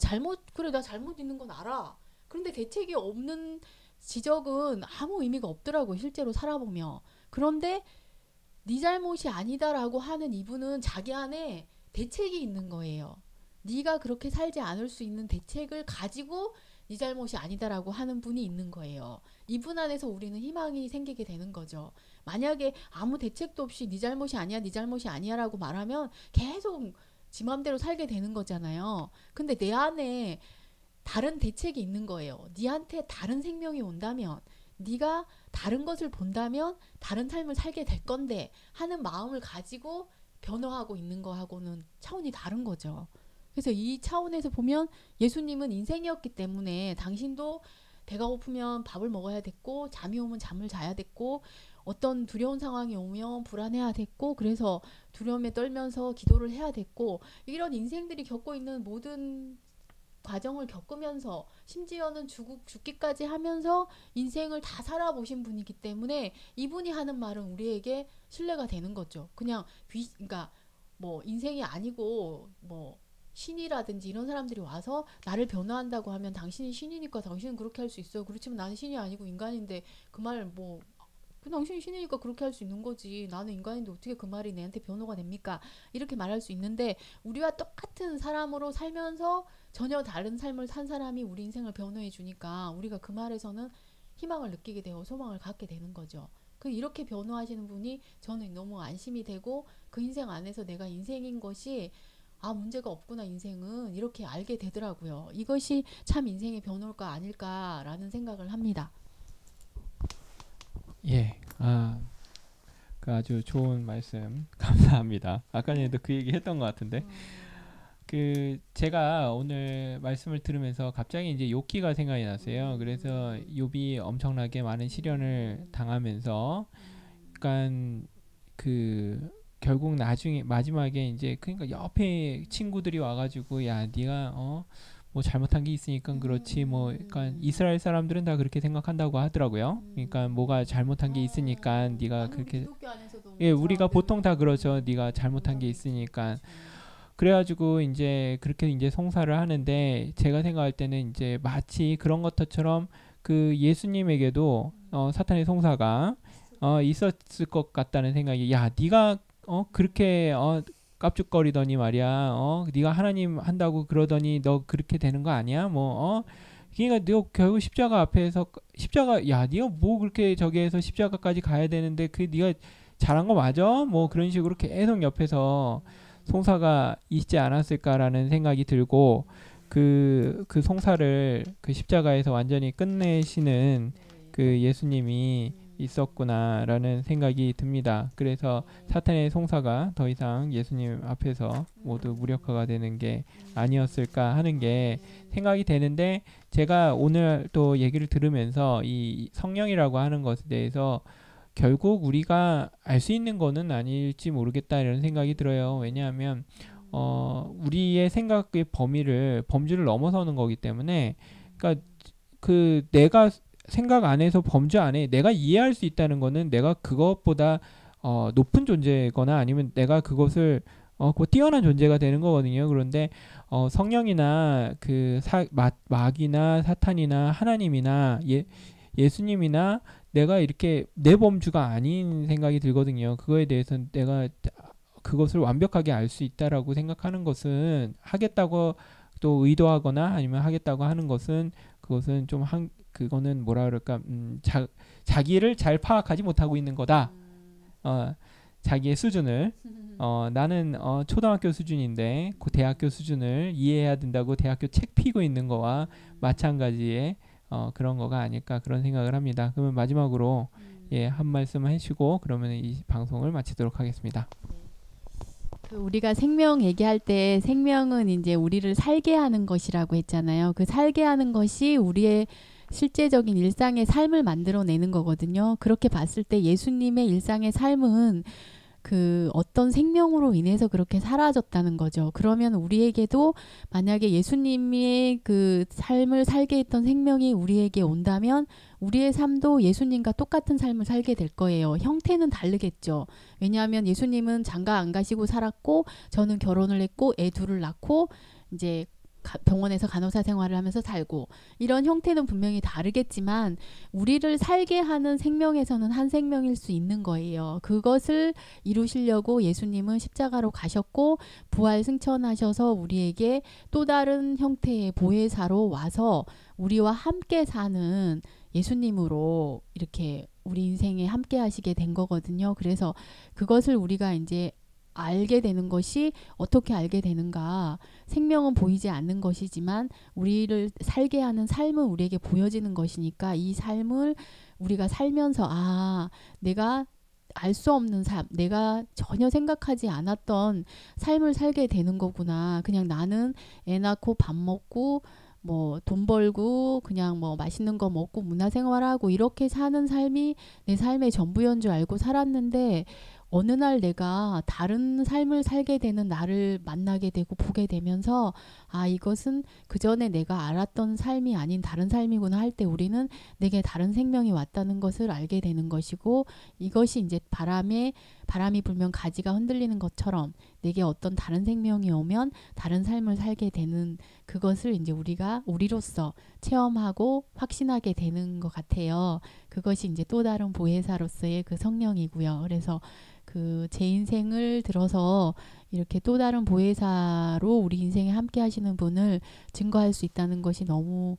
그래 나 잘못 있는 건 알아. 그런데 대책이 없는 지적은 아무 의미가 없더라고요. 실제로 살아보면. 그런데 네 잘못이 아니다라고 하는 이분은 자기 안에 대책이 있는 거예요. 네가 그렇게 살지 않을 수 있는 대책을 가지고 네 잘못이 아니다라고 하는 분이 있는 거예요. 이분 안에서 우리는 희망이 생기게 되는 거죠. 만약에 아무 대책도 없이 네 잘못이 아니야, 네 잘못이 아니야라고 말하면 계속 지 맘대로 살게 되는 거잖아요. 근데 내 안에 다른 대책이 있는 거예요. 네한테 다른 생명이 온다면 네가 다른 것을 본다면 다른 삶을 살게 될 건데 하는 마음을 가지고 변화하고 있는 거하고는 차원이 다른 거죠. 그래서 이 차원에서 보면 예수님은 인생이었기 때문에 당신도 배가 고프면 밥을 먹어야 됐고 잠이 오면 잠을 자야 됐고 어떤 두려운 상황이 오면 불안해야 됐고 그래서 두려움에 떨면서 기도를 해야 됐고 이런 인생들이 겪고 있는 모든 과정을 겪으면서 심지어는 죽기까지 하면서 인생을 다 살아보신 분이기 때문에 이분이 하는 말은 우리에게 신뢰가 되는 거죠. 그냥 그러니까 뭐 인생이 아니고 뭐 신이라든지 이런 사람들이 와서 나를 변화한다고 하면 당신이 신이니까 당신은 그렇게 할 수 있어요. 그렇지만 나는 신이 아니고 인간인데 그 말 뭐 당신이 신이니까 그렇게 할 수 있는 거지. 나는 인간인데 어떻게 그 말이 내한테 변호가 됩니까? 이렇게 말할 수 있는데 우리와 똑같은 사람으로 살면서 전혀 다른 삶을 산 사람이 우리 인생을 변호해 주니까 우리가 그 말에서는 희망을 느끼게 되고 소망을 갖게 되는 거죠. 이렇게 변호하시는 분이 저는 너무 안심이 되고 그 인생 안에서 내가 인생인 것이 문제가 없구나 인생은 이렇게 알게 되더라고요. 이것이 참 인생의 변호가 아닐까라는 생각을 합니다. 예, 그 아주 좋은 말씀 감사합니다. 아까 전에도 그 얘기 했던 것 같은데 그 제가 오늘 말씀을 들으면서 갑자기 이제 욥기가 생각이 났어요. 그래서 욥이 엄청나게 많은 시련을 당하면서 그러니까 그 결국 나중에 마지막에 이제 그러니까 옆에 친구들이 와가지고 야 네가 뭐 잘못한 게 있으니까 그렇지 뭐 그러니까 이스라엘 사람들은 다 그렇게 생각한다고 하더라고요. 그러니까 뭐가 잘못한 게 있으니까 네가 그렇게 예 우리가 보통 다 그러죠. 네가 잘못한 게 있으니까 그래가지고 이제 그렇게 이제 송사를 하는데 제가 생각할 때는 이제 마치 그런 것처럼 그 예수님에게도 사탄의 송사가 있었을 것 같다는 생각이 야 네가 그렇게 깝죽거리더니 말이야 네가 하나님 한다고 그러더니 너 그렇게 되는 거 아니야 그러니까 너 결국 십자가 앞에서 야 네가 뭐 그렇게 저기에서 십자가까지 가야 되는데 그 네가 잘한 거 맞아 뭐 그런 식으로 계속 옆에서 송사가 있지 않았을까라는 생각이 들고 그 송사를 그 십자가에서 완전히 끝내시는 그 예수님이 있었구나라는 생각이 듭니다. 그래서 사탄의 송사가 더 이상 예수님 앞에서 모두 무력화가 되는 게 아니었을까 하는 게 생각이 되는데 제가 오늘 또 얘기를 들으면서 이 성령이라고 하는 것에 대해서 결국 우리가 알 수 있는 거는 아닐지 모르겠다 이런 생각이 들어요. 왜냐하면 우리의 생각의 범주를 넘어서는 거기 때문에 그러니까 그 내가 생각 안에서 범주 안에 내가 이해할 수 있다는 거는 내가 그것보다 높은 존재거나 아니면 내가 그것을 뛰어난 존재가 되는 거거든요. 그런데 성령이나 그 마귀나 사탄이나 하나님이나 예수님이나 내가 이렇게 내 범주가 아닌 생각이 들거든요. 그거에 대해서는 내가 그것을 완벽하게 알 수 있다라고 생각하는 것은 하겠다고 또 의도하거나 아니면 하겠다고 하는 것은 그것은 좀 그거는 뭐라 그럴까 자기를 잘 파악하지 못하고 있는 거다. 자기의 수준을 나는 초등학교 수준인데 그 대학교 수준을 이해해야 된다고 대학교 책 피고 있는 거와 마찬가지의 그런 거가 아닐까 그런 생각을 합니다. 그러면 마지막으로 한 말씀 해주시고 그러면 이 방송을 마치도록 하겠습니다. 우리가 생명 얘기할 때 생명은 이제 우리를 살게 하는 것이라고 했잖아요. 그 살게 하는 것이 우리의 실제적인 일상의 삶을 만들어내는 거거든요. 그렇게 봤을 때 예수님의 일상의 삶은 그 어떤 생명으로 인해서 그렇게 사라졌다는 거죠. 그러면 우리에게도 만약에 예수님의 그 삶을 살게 했던 생명이 우리에게 온다면 우리의 삶도 예수님과 똑같은 삶을 살게 될 거예요. 형태는 다르겠죠. 왜냐하면 예수님은 장가 안 가시고 살았고 저는 결혼을 했고 애 둘을 낳고 이제 병원에서 간호사 생활을 하면서 살고 이런 형태는 분명히 다르겠지만 우리를 살게 하는 생명에서는 한 생명일 수 있는 거예요. 그것을 이루시려고 예수님은 십자가로 가셨고 부활 승천하셔서 우리에게 또 다른 형태의 보혜사로 와서 우리와 함께 사는 예수님으로 이렇게 우리 인생에 함께 하시게 된 거거든요. 그래서 그것을 우리가 이제 알게 되는 것이 어떻게 알게 되는가. 생명은 보이지 않는 것이지만 우리를 살게 하는 삶은 우리에게 보여지는 것이니까 이 삶을 우리가 살면서 내가 알 수 없는 삶, 내가 전혀 생각하지 않았던 삶을 살게 되는 거구나. 그냥 나는 애 낳고 밥 먹고 뭐 돈 벌고 그냥 뭐 맛있는 거 먹고 문화생활하고 이렇게 사는 삶이 내 삶의 전부인 줄 알고 살았는데 어느 날 내가 다른 삶을 살게 되는 나를 만나게 되고 보게 되면서 이것은 그전에 내가 알았던 삶이 아닌 다른 삶이구나 할 때 우리는 내게 다른 생명이 왔다는 것을 알게 되는 것이고 이것이 이제 바람이 불면 가지가 흔들리는 것처럼 내게 어떤 다른 생명이 오면 다른 삶을 살게 되는 그것을 이제 우리가 우리로서 체험하고 확신하게 되는 것 같아요. 그것이 이제 또 다른 보혜사로서의 그 성령이고요. 그래서 그 제 인생을 들어서 이렇게 또 다른 보혜사로 우리 인생에 함께 하시는 분을 증거할 수 있다는 것이 너무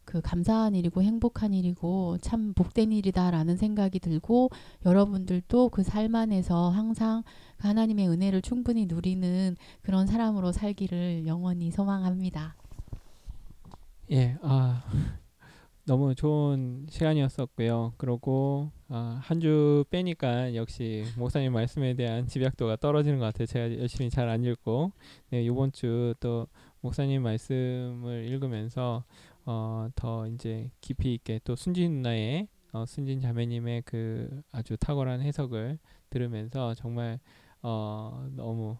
그 감사한 일이고 행복한 일이고 참 복된 일이다라는 생각이 들고 여러분들도 그 삶 안에서 항상 하나님의 은혜를 충분히 누리는 그런 사람으로 살기를 영원히 소망합니다. 예, 너무 좋은 시간이었었고요. 그리고 한 주 빼니까 역시 목사님 말씀에 대한 집약도가 떨어지는 것 같아요. 제가 열심히 잘 안 읽고 네, 이번 주 또 목사님 말씀을 읽으면서 더 이제 깊이 있게 또 순진 누나의 순진 자매님의 그 아주 탁월한 해석을 들으면서 정말 너무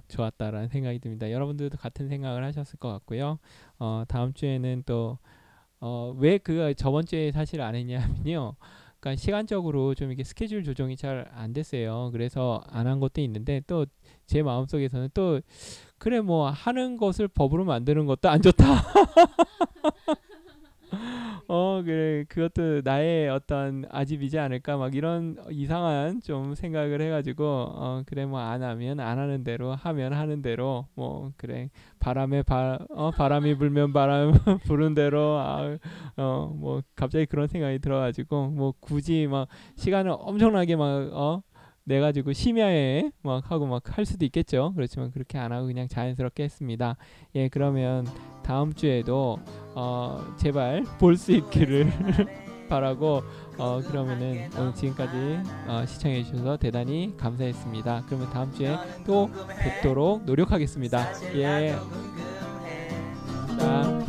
좋았다라는 생각이 듭니다. 여러분들도 같은 생각을 하셨을 것 같고요. 다음 주에는 또 왜 그 저번 주에 사실 안 했냐면요. 그러니까 시간적으로 좀 이렇게 스케줄 조정이 잘 안 됐어요. 그래서 안 한 것도 있는데 또 제 마음속에서는 또 그래 뭐 하는 것을 법으로 만드는 것도 안 좋다. 그래 그것도 나의 어떤 아집이지 않을까 막 이런 이상한 좀 생각을 해가지고 그래 뭐 안 하면 안 하는 대로 하면 하는 대로 뭐 그래 바람이 불면 바람 부는 대로 뭐 갑자기 그런 생각이 들어가지고 뭐 굳이 막 시간을 엄청나게 막 내 가지고 심야에 막 하고 막 할 수도 있겠죠. 그렇지만 그렇게 안 하고 그냥 자연스럽게 했습니다. 예, 그러면 다음 주에도 제발 볼 수 있기를 바라고 그러면은 오늘 지금까지 시청해 주셔서 대단히 감사했습니다. 그러면 다음 주에 또 뵙도록 노력하겠습니다. 예. 자.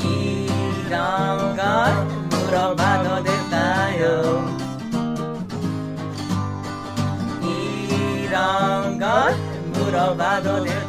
이런 걸 물어봐도 될까요? 이런 걸 물어봐도 될까요?